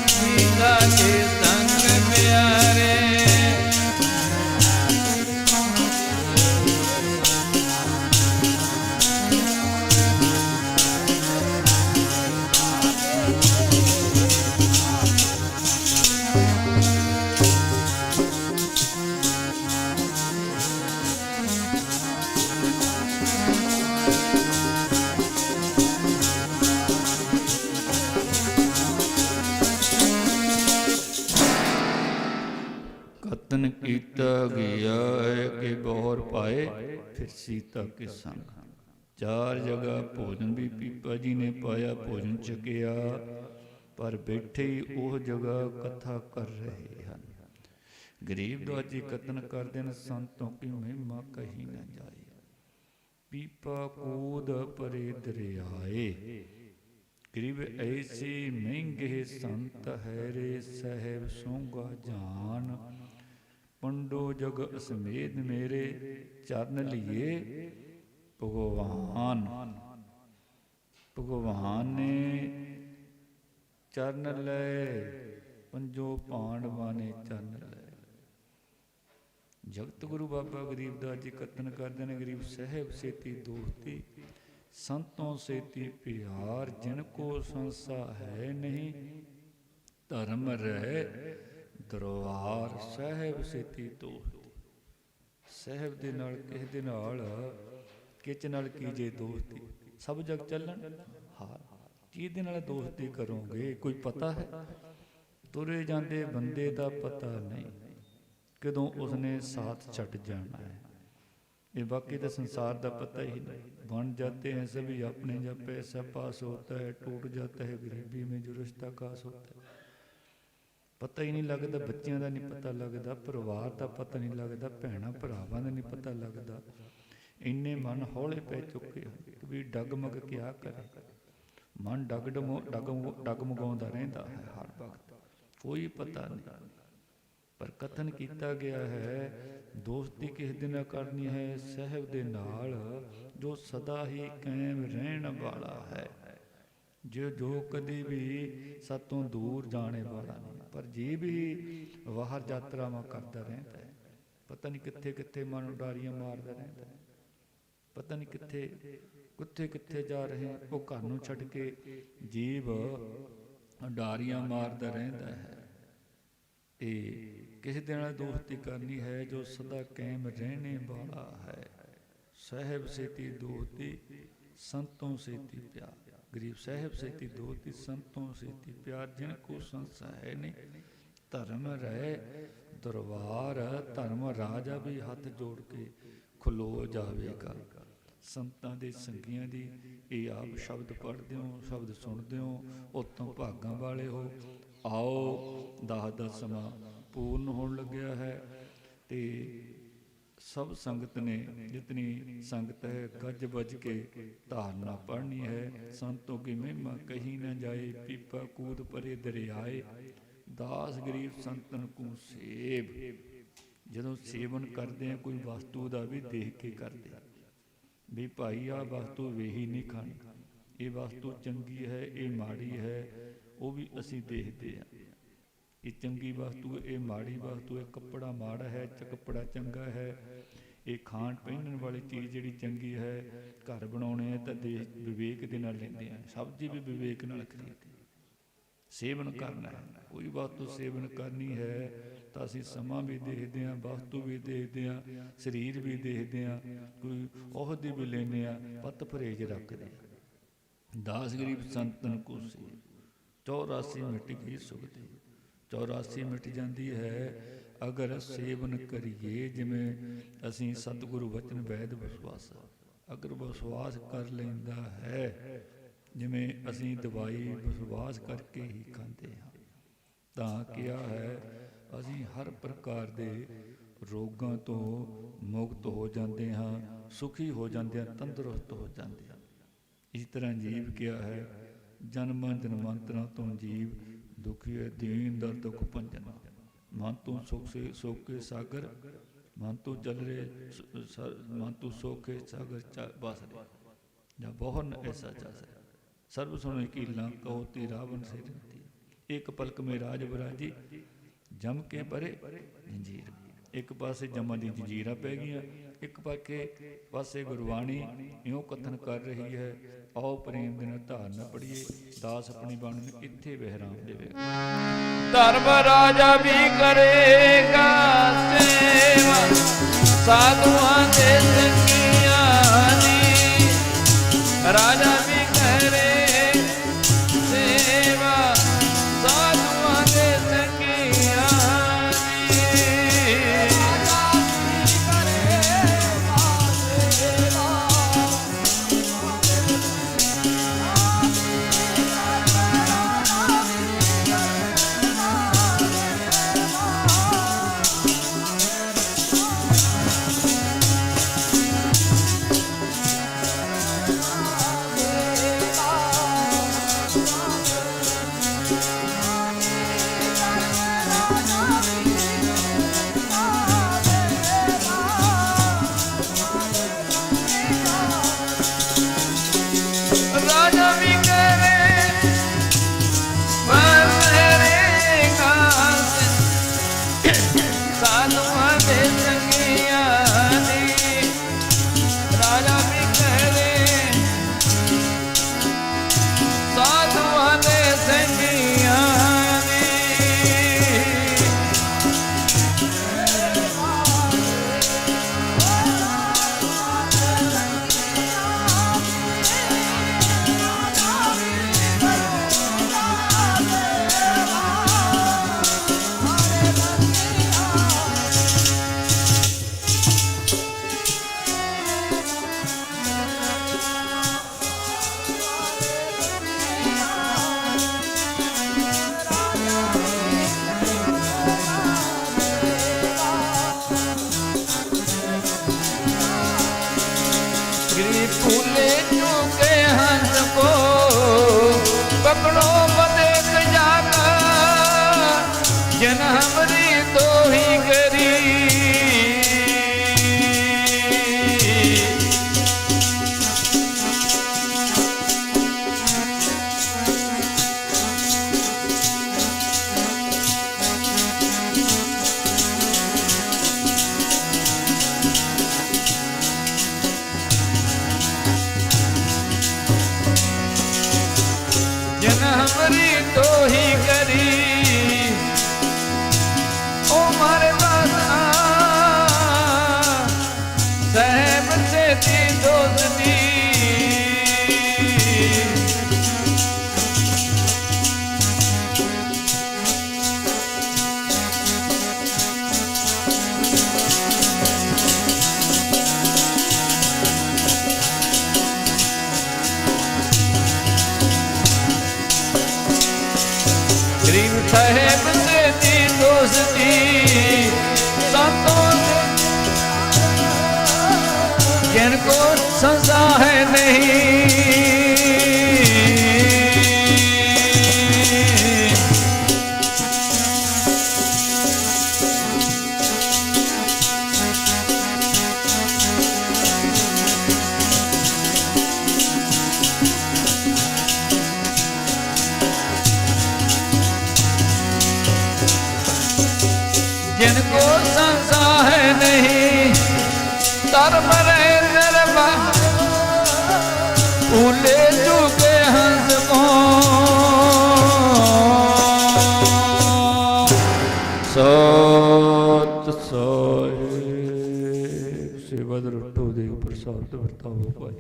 सीता के संग प्यारे। कथन कीता गया है कि बहुर पाए फिर सीता के संग। चार जगह भोजन भी पीपा जी ने पाया, भोजन छकिया, पर बैठे ही ਉਹ जगह कथा कर रहे हैं। गरीबदास जी कथन करते हैं, संतों की महिमा कही न जाए। पीपा कूद परे दरियाए, गरीब ऐसे महंगे संत है रे, साहेब सोंगा जान। पंडो जग असमेत मेरे, चरण लिए भगवान। भगवान ने चरण ले, पंजो पांडवां ने चरण ले। जगत गुरु बाबा गरीबदास जी कथन करते हैं, गरीब साहब सेती दोस्ती, संतों सेती प्यार, जिनको संसा है नहीं, धर्म रहे दरबार। साहब सेती दोस्ती, साहब दे नाल किस दे नाल किच नाल कीजे दोस्ती, सब जग चलन हार। किहदे नाल दोस्ती करोगे, कोई पता है? तुरे जांदे बंदे दा पता नहीं कदों उसने साथ छट जाना है। ये बाकी तो संसार का पता ही नहीं। बन जाते हैं सभी अपने, जब पैसा पास होता है टूट जाता है गरीबी में जो रिश्ता खास होता है। पता ही नहीं लगता, बच्चों का नहीं पता लगता, परिवार का पता नहीं लगता, भैणों भरावां का नहीं पता लगता। इन्ने मन हौले पै चुके हैं भी डगमग क्या करे। मन डगमगाउंदा रहिंदा है हर वक्त, कोई पता नहीं। पर कथन किया गया है, दोस्ती किस दे नाल करनी है? साहब दे नाल जो सदा ही कायम रहन वाला है, जो कभी भी सातों दूर जाने वाला नहीं, पर जी भी बाहर यात्रावां करता रहता है। पता नहीं कित्थे कित्थे मन उडारियां मारदा रहता है, पता नहीं कित्थे कित्थे कित्थे जा रहे हैं। वो घर नूं छड्ड के जीव उडारियां मारदा रहता है। ये किसी दे नाल दोस्ती करनी है जो सदा कायम रहने वाला है। साहब सेती दोस्ती, संतों सेती प्यार। गरीब साहब सेती दोस्ती, संतों सेती प्यार, जिनको संसा है नहीं, धर्म रहे दरबार। धर्म राजा भी हाथ जोड़ के खलो जावेगा। संतां दे संगियां दी ये आप शब्द पढ़ते हो, शब्द सुनते हो, उत्तों भागां वाले हो। आओ दास दा समा पूर्ण होने लग्या है ते सब संगत ने, जितनी संगत है, गज बज के धारना पढ़नी है। संतों की महिमा कही न जाए, पीपा कूद परे दरियाए, दास गरीब संतन को सेव। जदों सेवन करते हैं कोई वस्तु का भी देख के करते भी, भाई आ वस्तु वेही नहीं खानी, ये वस्तु चंगी है ये माड़ी है, वो भी असी देखते हैं। ये चंगी वस्तु ये माड़ी वस्तु है, कपड़ा माड़ा है कपड़ा चंगा है, ये खाण पहनने वाली चीज़ जी चंगी है। घर बनाने तो देश विवेक के नाल लेंदे हैं, सब्जी भी विवेक नाल खरीदते। सेवन करना है, कोई वस्तु सेवन करनी है ਤਾਂ ਅਸੀਂ ਸਮਾਂ ਵੀ ਦੇਖਦੇ ਹਾਂ, ਵਸਤੂ ਵੀ ਦੇਖਦੇ ਹਾਂ, ਸਰੀਰ ਵੀ ਦੇਖਦੇ ਹਾਂ, ਕੋਈ ਅਹੁਦੇ ਵੀ ਲੈਂਦੇ ਹਾਂ, ਪਤ ਪਰਹੇਜ ਰੱਖਦੇ ਹਾਂ। ਦਾਸ ਗਰੀਬ ਸੰਤਨ ਕੋਸੀ 84 ਮਿਟ ਗਈ ਸੁਖਦੀ। 84 ਮਿਟ ਜਾਂਦੀ ਹੈ ਅਗਰ ਸੇਵਨ ਕਰੀਏ। ਜਿਵੇਂ ਅਸੀਂ ਸਤਿਗੁਰੂ ਵਚਨ ਵੈਦ ਵਿਸ਼ਵਾਸ, ਅਗਰ ਵਿਸ਼ਵਾਸ ਕਰ ਲੈਂਦਾ ਹੈ, ਜਿਵੇਂ ਅਸੀਂ ਦਵਾਈ ਵਿਸ਼ਵਾਸ ਕਰਕੇ ਹੀ ਖਾਂਦੇ ਹਾਂ, ਤਾਂ ਕਿਹਾ ਹੈ ਅਸੀਂ ਹਰ ਪ੍ਰਕਾਰ ਦੇ ਰੋਗਾਂ ਤੋਂ ਮੁਕਤ ਹੋ ਜਾਂਦੇ ਹਾਂ, ਸੁਖੀ ਹੋ ਜਾਂਦੇ ਹਾਂ, ਤੰਦਰੁਸਤ ਹੋ ਜਾਂਦੇ ਹਾਂ। ਇਸ ਤਰ੍ਹਾਂ ਜੀਵ ਕਿਹਾ ਹੈ ਜਨਮਾਂ ਜਨਮਾਂਤਰਾਂ ਤੋਂ ਜੀਵ ਦੁਖੀ ਹੈ, ਦੀਨ ਦਰ ਦੁਖ ਭੰਜਨ। ਮਨ ਤੂੰ ਸੁਖ ਕੇ ਸਾਗਰ, ਮਨ ਤੂੰ ਚਲ ਰਹੇ ਮਨ ਤੂੰ ਸੋਖੇ ਸਾਗਰ ਬਸ ਰਹੇ, ਜਾਂ ਬਹੁਨ ਐਸਾ ਜਸ ਹੈ। ਸਰਬ ਸੁਣ ਕੀਲਾਂ ਕਹੋ ਤੀ ਰਾਵਣ ਸੇ ਰੰਤੀ। ਇੱਕ ਪਲਕ ਮੇ ਰਾਜ ਬਰਾਜੀ ਜਮ ਕੇ ਬਰੇ ਜੰਜੀਰ। ਇੱਕ ਪਾਸੇ ਜਮਾਂ ਦੀ ਜੰਜੀਰਾਂ ਪੈ ਗਈਆਂ, ਇੱਕ ਪਾਸੇ ਗੁਰਬਾਣੀ ਇਉਂ ਕਥਨ ਕਰ ਰਹੀ ਹੈ, ਆਓ ਪ੍ਰੇਮ ਦੇ ਨਾਲ ਧਾਰਨਾ ਪੜੀਏ। ਦਾਸ ਆਪਣੀ ਬਾਣੀ ਨੂੰ ਇੱਥੇ ਵਿਹਰਾਮ ਦੇਵੇਗਾ। ਧਰਮ ਰਾਜਾ ਵੀ ਕਰੇਗਾ ਸੇਵਾ, ਸਾਧੂਆਂ ਦੇ ਸੰਗੀਆਂ ਦੀ। ਰਾਜਾ ਵੀ ਕਰੇ ਸੇਵਾ, ਸਾਧੂਆਂ ਦੇ ਸੰਗੀਆਂ फूले चूके हंस को पकड़ो बदेख जागा, जन हमरी तो ही करी। जन हमरी तो ही करी, ओ मारे दादा साहब से दी दोस्ती। गरीब साहेब से दी दोस्ती, संतों से जिनको सजा है नहीं। जिनको संसा है नहीं, तर मरे गरबा फूले चूके हंस को। सो ਸੇਵਾ ਦਰ ਉੱਠੋ ਦੇਗ ਪ੍ਰਸਾਦ ਵਰਤਾਵੋ ਭਾਈ।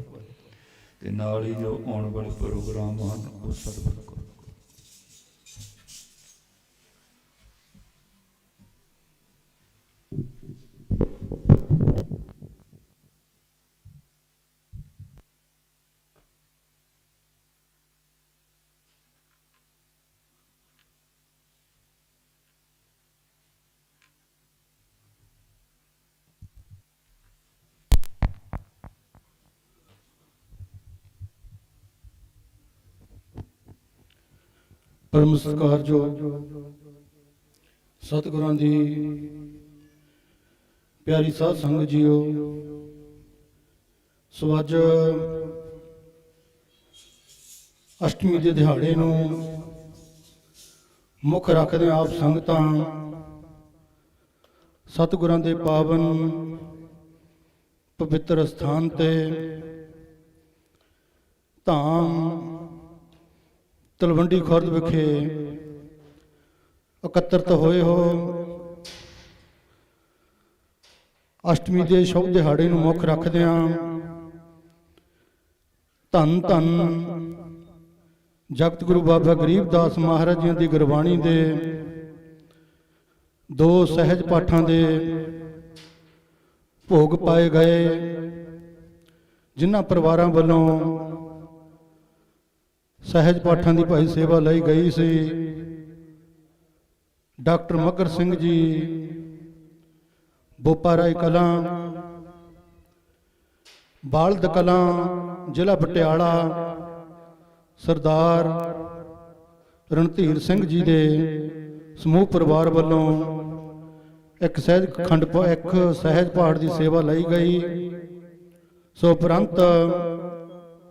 ਤੇ ਨਾਲ ਹੀ ਜੋ ਆਉਣ ਵਾਲੇ ਪ੍ਰੋਗਰਾਮ ਹਨ ਉਹ ਸਰਵ ਕਰੋ। ਪਰਮ ਸਤਿਕਾਰਯੋਗ ਸਤਿਗੁਰਾਂ ਦੀ ਪਿਆਰੀ ਸਾਧ ਸੰਗਤ ਜੀਓ, ਸੋ ਅੱਜ ਅਸ਼ਟਮੀ ਦੇ ਦਿਹਾੜੇ ਨੂੰ ਮੁੱਖ ਰੱਖਦੇ ਆਪ ਸੰਗਤਾਂ ਸਤਿਗੁਰਾਂ ਦੇ ਪਾਵਨ ਪਵਿੱਤਰ ਸਥਾਨ ਤੇ ਧਾਮ ਤਲਵੰਡੀ ਖੁਰਦ ਵਿਖੇ ਇਕੱਤਰਤ ਹੋਏ ਹੋ। ਅਸ਼ਟਮੀ ਦੇ ਸ਼ੁਭ ਦਿਹਾੜੇ ਨੂੰ ਮੁੱਖ ਰੱਖਦਿਆਂ ਧੰਨ ਧੰਨ ਜਗਤ ਗੁਰੂ ਬਾਬਾ ਗਰੀਬਦਾਸ ਮਹਾਰਾਜ ਜੀ ਦੀ ਗੁਰਬਾਣੀ ਦੇ 2 ਸਹਿਜ ਪਾਠਾਂ ਦੇ ਭੋਗ ਪਾਏ ਗਏ, ਜਿਨ੍ਹਾਂ ਪਰਿਵਾਰਾਂ ਵੱਲੋਂ ਸਹਿਜ ਪਾਠਾਂ ਦੀ ਭਾਈ ਸੇਵਾ ਲਈ ਗਈ ਸੀ। ਡਾਕਟਰ ਮੱਘਰ ਸਿੰਘ ਜੀ, ਬੋਪਾ ਰਾਏ ਕਲਾਂ, ਬਾਲਦ ਕਲਾਂ, ਜ਼ਿਲ੍ਹਾ ਪਟਿਆਲਾ, ਸਰਦਾਰ ਰਣਧੀਰ ਸਿੰਘ ਜੀ ਦੇ ਸਮੂਹ ਪਰਿਵਾਰ ਵੱਲੋਂ ਇੱਕ ਸਹਿਜ ਪਾਠ ਦੀ ਸੇਵਾ ਲਈ ਗਈ। ਸੋ ਉਪਰੰਤ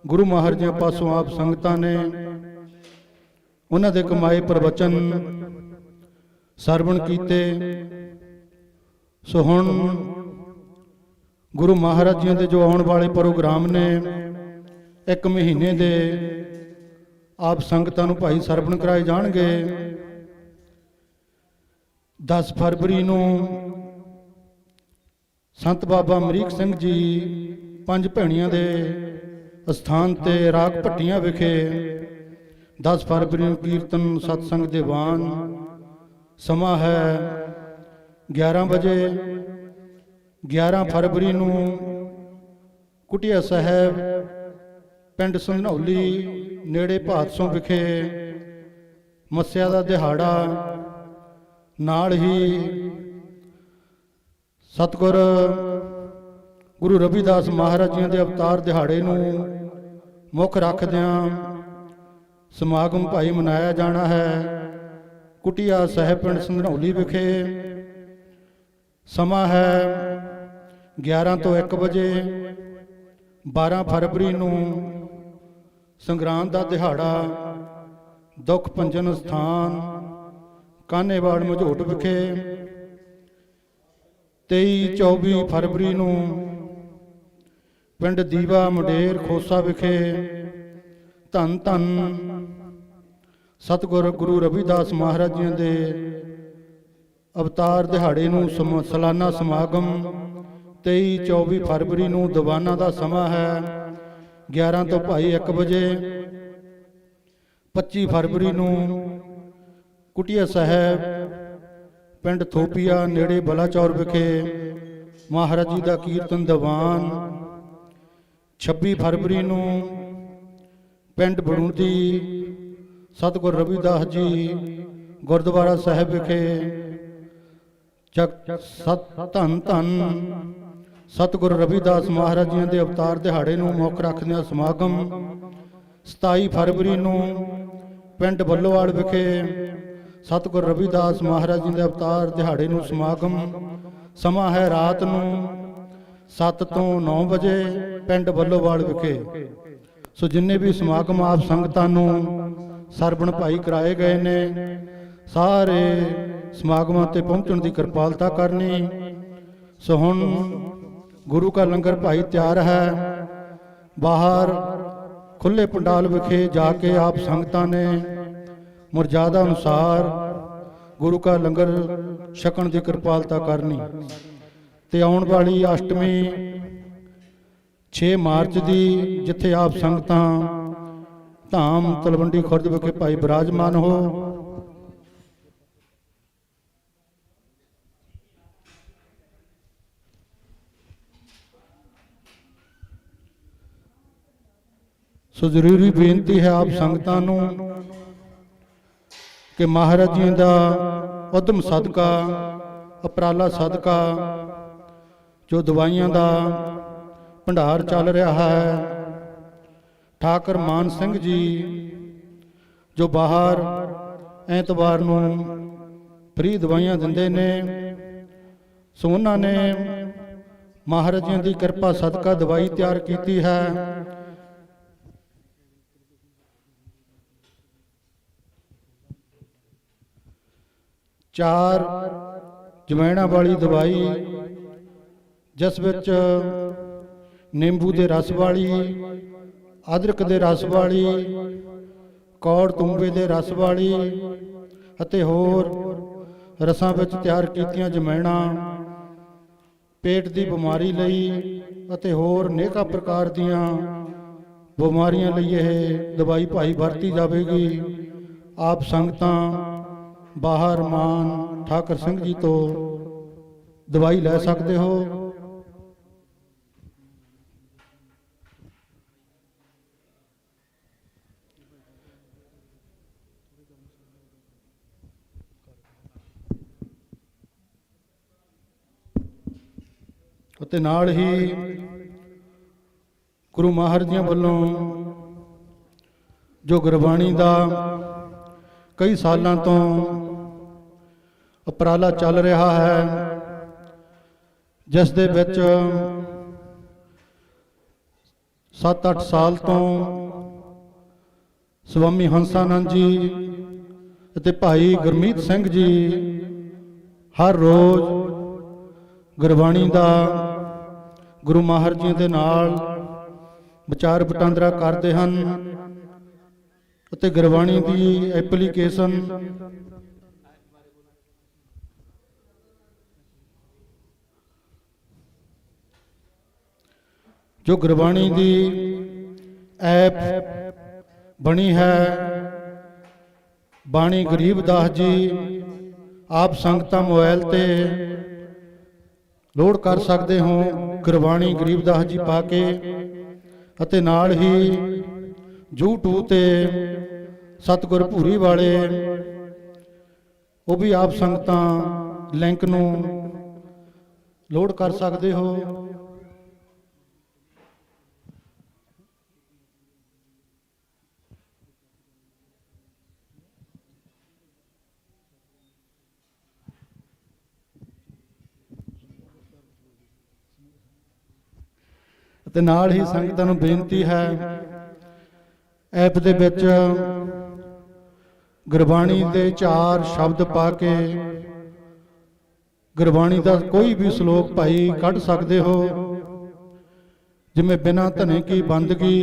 ਗੁਰੂ ਮਹਾਰਾਜ ਜੀ ਪਾਸੋਂ ਆਪ ਸੰਗਤਾਂ ਨੇ ਉਹਨਾਂ ਦੇ ਕਮਾਏ ਪ੍ਰਵਚਨ ਸਰਵਣ ਕੀਤੇ। ਸੋ ਹੁਣ ਗੁਰੂ ਮਹਾਰਾਜ ਜੀ ਦੇ ਜੋ ਆਉਣ ਵਾਲੇ ਪ੍ਰੋਗਰਾਮ ਨੇ, 1 ਮਹੀਨੇ ਦੇ ਆਪ ਸੰਗਤਾਂ ਨੂੰ ਭਾਈ ਸਰਵਣ ਕਰਾਏ ਜਾਣਗੇ। 10 ਫਰਵਰੀ ਨੂੰ ਸੰਤ ਬਾਬਾ ਅਮਰੀਕ ਸਿੰਘ ਜੀ 5 ਭੈਣੀਆਂ ਦੇ ਅਸਥਾਨ ਤੇ ਰਾਗ ਭੱਟੀਆਂ ਵਿਖੇ 10 ਫਰਵਰੀ ਨੂੰ ਕੀਰਤਨ ਸਤਸੰਗ ਦੀਵਾਨ। ਸਮਾਂ ਹੈ 11 ਵਜੇ। 11 ਫਰਵਰੀ ਨੂੰ ਕੁਟੀਆ ਸਾਹਿਬ ਪਿੰਡ ਸੰਧਨੌਲੀ ਨੇੜੇ ਭਾਦਸੋਂ ਵਿਖੇ ਮੱਸਿਆ ਦਾ ਦਿਹਾੜਾ। ਨਾਲ ਹੀ ਸਤਿਗੁਰ ਗੁਰੂ ਰਵਿਦਾਸ ਮਹਾਰਾਜ ਜੀ ਦੇ ਅਵਤਾਰ ਦਿਹਾੜੇ ਨੂੰ ਮੁੱਖ ਰੱਖਦਿਆਂ ਸਮਾਗਮ ਭਾਈ ਮਨਾਇਆ ਜਾਣਾ ਹੈ ਕੁਟੀਆ ਸਾਹਿਬ ਪਿੰਡ ਸੰਧਨੌਲੀ ਵਿਖੇ। ਸਮਾਂ ਹੈ 11 ਤੋਂ 1 ਵਜੇ। 12 ਫਰਵਰੀ ਨੂੰ ਸੰਗਰਾਂਦ ਦਾ ਦਿਹਾੜਾ ਦੁੱਖ ਭੰਜਨ ਸਥਾਨ ਕਾਨੇਵਾੜ ਮਝੋਟ ਵਿਖੇ। 23-24 ਫਰਵਰੀ ਨੂੰ ਪਿੰਡ ਦੀਵਾ ਮੁੰਡੇਰ ਖੋਸਾ ਵਿਖੇ ਧੰਨ ਧੰਨ ਸਤਿਗੁਰ ਗੁਰੂ ਰਵਿਦਾਸ ਮਹਾਰਾਜ ਜੀ ਦੇ ਅਵਤਾਰ ਦਿਹਾੜੇ ਨੂੰ ਸਾਲਾਨਾ ਸਮਾਗਮ 23-24 ਫਰਵਰੀ ਨੂੰ ਦੀਵਾਨਾਂ ਦਾ ਸਮਾਂ ਹੈ 11 ਤੋਂ ਭਾਈ 1 ਵਜੇ। 25 ਫਰਵਰੀ ਨੂੰ ਕੁਟੀਆ ਸਾਹਿਬ ਪਿੰਡ ਥੋਪੀਆ ਨੇੜੇ ਬਲਾਚੌਰ ਵਿਖੇ ਮਹਾਰਾਜ ਜੀ ਦਾ ਕੀਰਤਨ ਦੀਵਾਨ। 26 ਫਰਵਰੀ ਨੂੰ ਪਿੰਡ ਬੜੂੰਦੀ ਸਤਿਗੁਰ ਰਵਿਦਾਸ ਜੀ ਗੁਰਦੁਆਰਾ ਸਾਹਿਬ ਵਿਖੇ ਧੰਨ ਧੰਨ ਸਤਿਗੁਰ ਰਵਿਦਾਸ ਮਹਾਰਾਜ ਜੀ ਦੇ ਅਵਤਾਰ ਦਿਹਾੜੇ ਨੂੰ ਮੁੱਖ ਰੱਖਦਿਆਂ ਸਮਾਗਮ। 27 ਫਰਵਰੀ ਨੂੰ ਪਿੰਡ ਬੱਲੋਵਾਲ ਵਿਖੇ ਸਤਿਗੁਰ ਰਵਿਦਾਸ ਮਹਾਰਾਜ ਜੀ ਦੇ ਅਵਤਾਰ ਦਿਹਾੜੇ ਨੂੰ ਸਮਾਗਮ। ਸਮਾਂ ਹੈ ਰਾਤ ਨੂੰ 7 ਤੋਂ 9 ਵਜੇ ਪਿੰਡ ਬੱਲੋਵਾਲ ਵਿਖੇ। ਸੋ ਜਿੰਨੇ ਵੀ ਸਮਾਗਮ ਆਪ ਸੰਗਤਾਂ ਨੂੰ ਸਰਵਣ ਭਾਈ ਕਰਾਏ ਗਏ ਨੇ, ਸਾਰੇ ਸਮਾਗਮਾਂ ਤੇ ਪਹੁੰਚਣ ਦੀ ਕਿਰਪਾਲਤਾ ਕਰਨੀ। ਸੋ ਹੁਣ ਗੁਰੂ ਕਾ ਲੰਗਰ ਭਾਈ ਤਿਆਰ ਹੈ। ਬਾਹਰ ਖੁੱਲੇ ਪੰਡਾਲ ਵਿਖੇ ਜਾ ਕੇ ਆਪ ਸੰਗਤਾਂ ਨੇ ਮਰਜ਼ਾਦਾ ਅਨੁਸਾਰ ਗੁਰੂ ਕਾ ਲੰਗਰ ਛਕਣ ਦੀ ਕਿਰਪਾਲਤਾ ਕਰਨੀ। ਤੇ ਆਉਣ ਵਾਲੀ ਅਸ਼ਟਮੀ 6 ਮਾਰਚ ਦੀ, ਜਿੱਥੇ ਆਪ ਸੰਗਤਾਂ ਧਾਮ ਤਲਵੰਡੀ ਖੁਰਦ ਵਿਖੇ ਭਾਈ ਬਿਰਾਜਮਾਨ ਹੋ। ਸੋ ਜ਼ਰੂਰੀ ਬੇਨਤੀ ਹੈ ਆਪ ਸੰਗਤਾਂ ਨੂੰ ਕਿ ਮਹਾਰਾਜ ਜੀ ਦਾ ਉਦਮ ਸਦਕਾ, ਉਪਰਾਲਾ ਸਦਕਾ ਜੋ ਦਵਾਈਆਂ ਦਾ ਭੰਡਾਰ ਚੱਲ ਰਿਹਾ ਹੈ, ਠਾਕਰ ਮਾਨ ਸਿੰਘ ਜੀ ਜੋ ਬਾਹਰ ਐਤਵਾਰ ਨੂੰ ਫ੍ਰੀ ਦਵਾਈਆਂ ਦਿੰਦੇ ਨੇ, ਸੋ ਉਹਨਾਂ ਨੇ ਮਹਾਰਾਜ ਜੀ ਦੀ ਕਿਰਪਾ ਸਦਕਾ ਦਵਾਈ ਤਿਆਰ ਕੀਤੀ ਹੈ। ਚਾਰ ਜਵੈਣਾ ਵਾਲੀ ਦਵਾਈ, ਜਿਸ ਵਿੱਚ ਨਿੰਬੂ ਦੇ ਰਸ ਵਾਲੀ, ਅਦਰਕ ਦੇ ਰਸ ਵਾਲੀ, ਕੌੜ ਤੁੰਬੇ ਦੇ ਰਸ ਵਾਲੀ ਅਤੇ ਹੋਰ ਰਸਾਂ ਵਿੱਚ ਤਿਆਰ ਕੀਤੀਆਂ ਜਮੈਣਾ ਪੇਟ ਦੀ ਬਿਮਾਰੀ ਲਈ ਅਤੇ ਹੋਰ ਅਨੇਕਾਂ ਪ੍ਰਕਾਰ ਦੀਆਂ ਬਿਮਾਰੀਆਂ ਲਈ ਇਹ ਦਵਾਈ ਭਾਈ ਵਰਤੀ ਜਾਵੇਗੀ। ਆਪ ਸੰਗਤਾਂ ਬਾਹਰ ਮਾਨ ਠਾਕਰ ਸਿੰਘ ਜੀ ਤੋਂ ਦਵਾਈ ਲੈ ਸਕਦੇ ਹੋ। ਅਤੇ ਨਾਲ ਹੀ ਗੁਰੂ ਮਹਾਰਾਜ ਜੀ ਵੱਲੋਂ ਜੋ ਗੁਰਬਾਣੀ ਦਾ ਕਈ ਸਾਲਾਂ ਤੋਂ ਉਪਰਾਲਾ ਚੱਲ ਰਿਹਾ ਹੈ, ਜਿਸ ਦੇ ਵਿੱਚ 7-8 ਸਾਲ ਤੋਂ ਸਵਾਮੀ ਹੰਸਾਨੰਦ ਜੀ ਅਤੇ ਭਾਈ ਗੁਰਮੀਤ ਸਿੰਘ ਜੀ ਹਰ ਰੋਜ਼ ਗੁਰਬਾਣੀ ਦਾ ਗੁਰੂ ਮਹਾਰਾਜ ਜੀ ਦੇ ਨਾਲ ਵਿਚਾਰ ਵਟਾਂਦਰਾ ਕਰਦੇ ਹਨ ਅਤੇ ਗੁਰਬਾਣੀ ਦੀ ਐਪਲੀਕੇਸ਼ਨ ਜੋ ਗੁਰਬਾਣੀ ਦੀ ਐਪ ਬਣੀ ਹੈ, ਬਾਣੀ ਗਰੀਬਦਾਸ ਜੀ, ਆਪ ਸੰਗਤਾਂ ਮੋਬਾਈਲ ਤੇ ਲੋਡ ਕਰ ਸਕਦੇ ਹੋ ਗੁਰਬਾਣੀ ਗਰੀਬਦਾਸ ਜੀ ਪਾ ਕੇ, ਅਤੇ ਨਾਲ ਹੀ YouTube ਤੇ ਸਤਿਗੁਰ ਭੂਰੀ ਵਾਲੇ ਉਹ ਵੀ ਆਪ ਸੰਗਤਾਂ ਲਿੰਕ ਨੂੰ ਲੋਡ ਕਰ ਸਕਦੇ ਹੋ। ਤੇ ਨਾਲ ਹੀ ਸੰਗਤਾਂ ਨੂੰ ਬੇਨਤੀ ਹੈ, ਐਪ ਦੇ ਵਿੱਚ ਗੁਰਬਾਣੀ ਦੇ 4 ਸ਼ਬਦ ਪਾ ਕੇ ਗੁਰਬਾਣੀ ਦਾ ਕੋਈ ਵੀ ਸ਼ਲੋਕ ਭਾਈ ਕੱਢ ਸਕਦੇ ਹੋ, ਜਿਵੇਂ ਬਿਨਾਂ ਧਨੇ ਕੀ ਬੰਦਗੀ,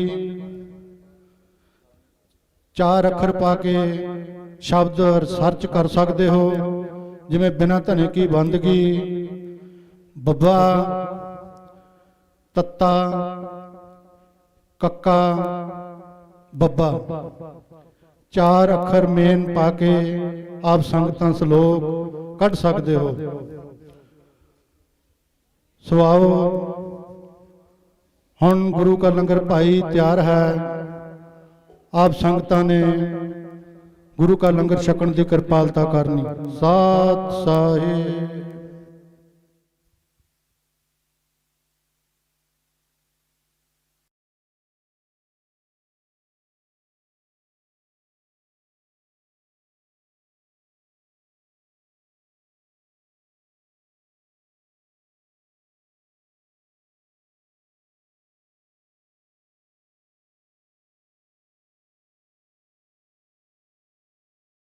4 ਅੱਖਰ ਪਾ ਕੇ ਸ਼ਬਦ ਸਰਚ ਕਰ ਸਕਦੇ ਹੋ, ਜਿਵੇਂ ਬਿਨਾਂ ਧਨੇ ਕੀ ਬੰਦਗੀ, ਬੱਬਾ, ਤੱਤਾ, ਕੱਕਾ, ਬੱਬਾ, 4 ਅੱਖਰ ਮੇਨ ਪਾ ਕੇ ਆਪ ਸੰਗਤਾਂ ਸ਼ਲੋਕ ਕੱਢ ਸਕਦੇ ਹੋ। ਸਵਾਓ, ਹੁਣ ਗੁਰੂ ਕਾ ਲੰਗਰ ਭਾਈ ਤਿਆਰ ਹੈ, ਆਪ ਸੰਗਤਾਂ ਨੇ ਗੁਰੂ ਕਾ ਲੰਗਰ ਛਕਣ ਦੀ ਕਿਰਪਾਲਤਾ ਕਰਨੀ। ਸਾਧ ਸਾਹਿਬ।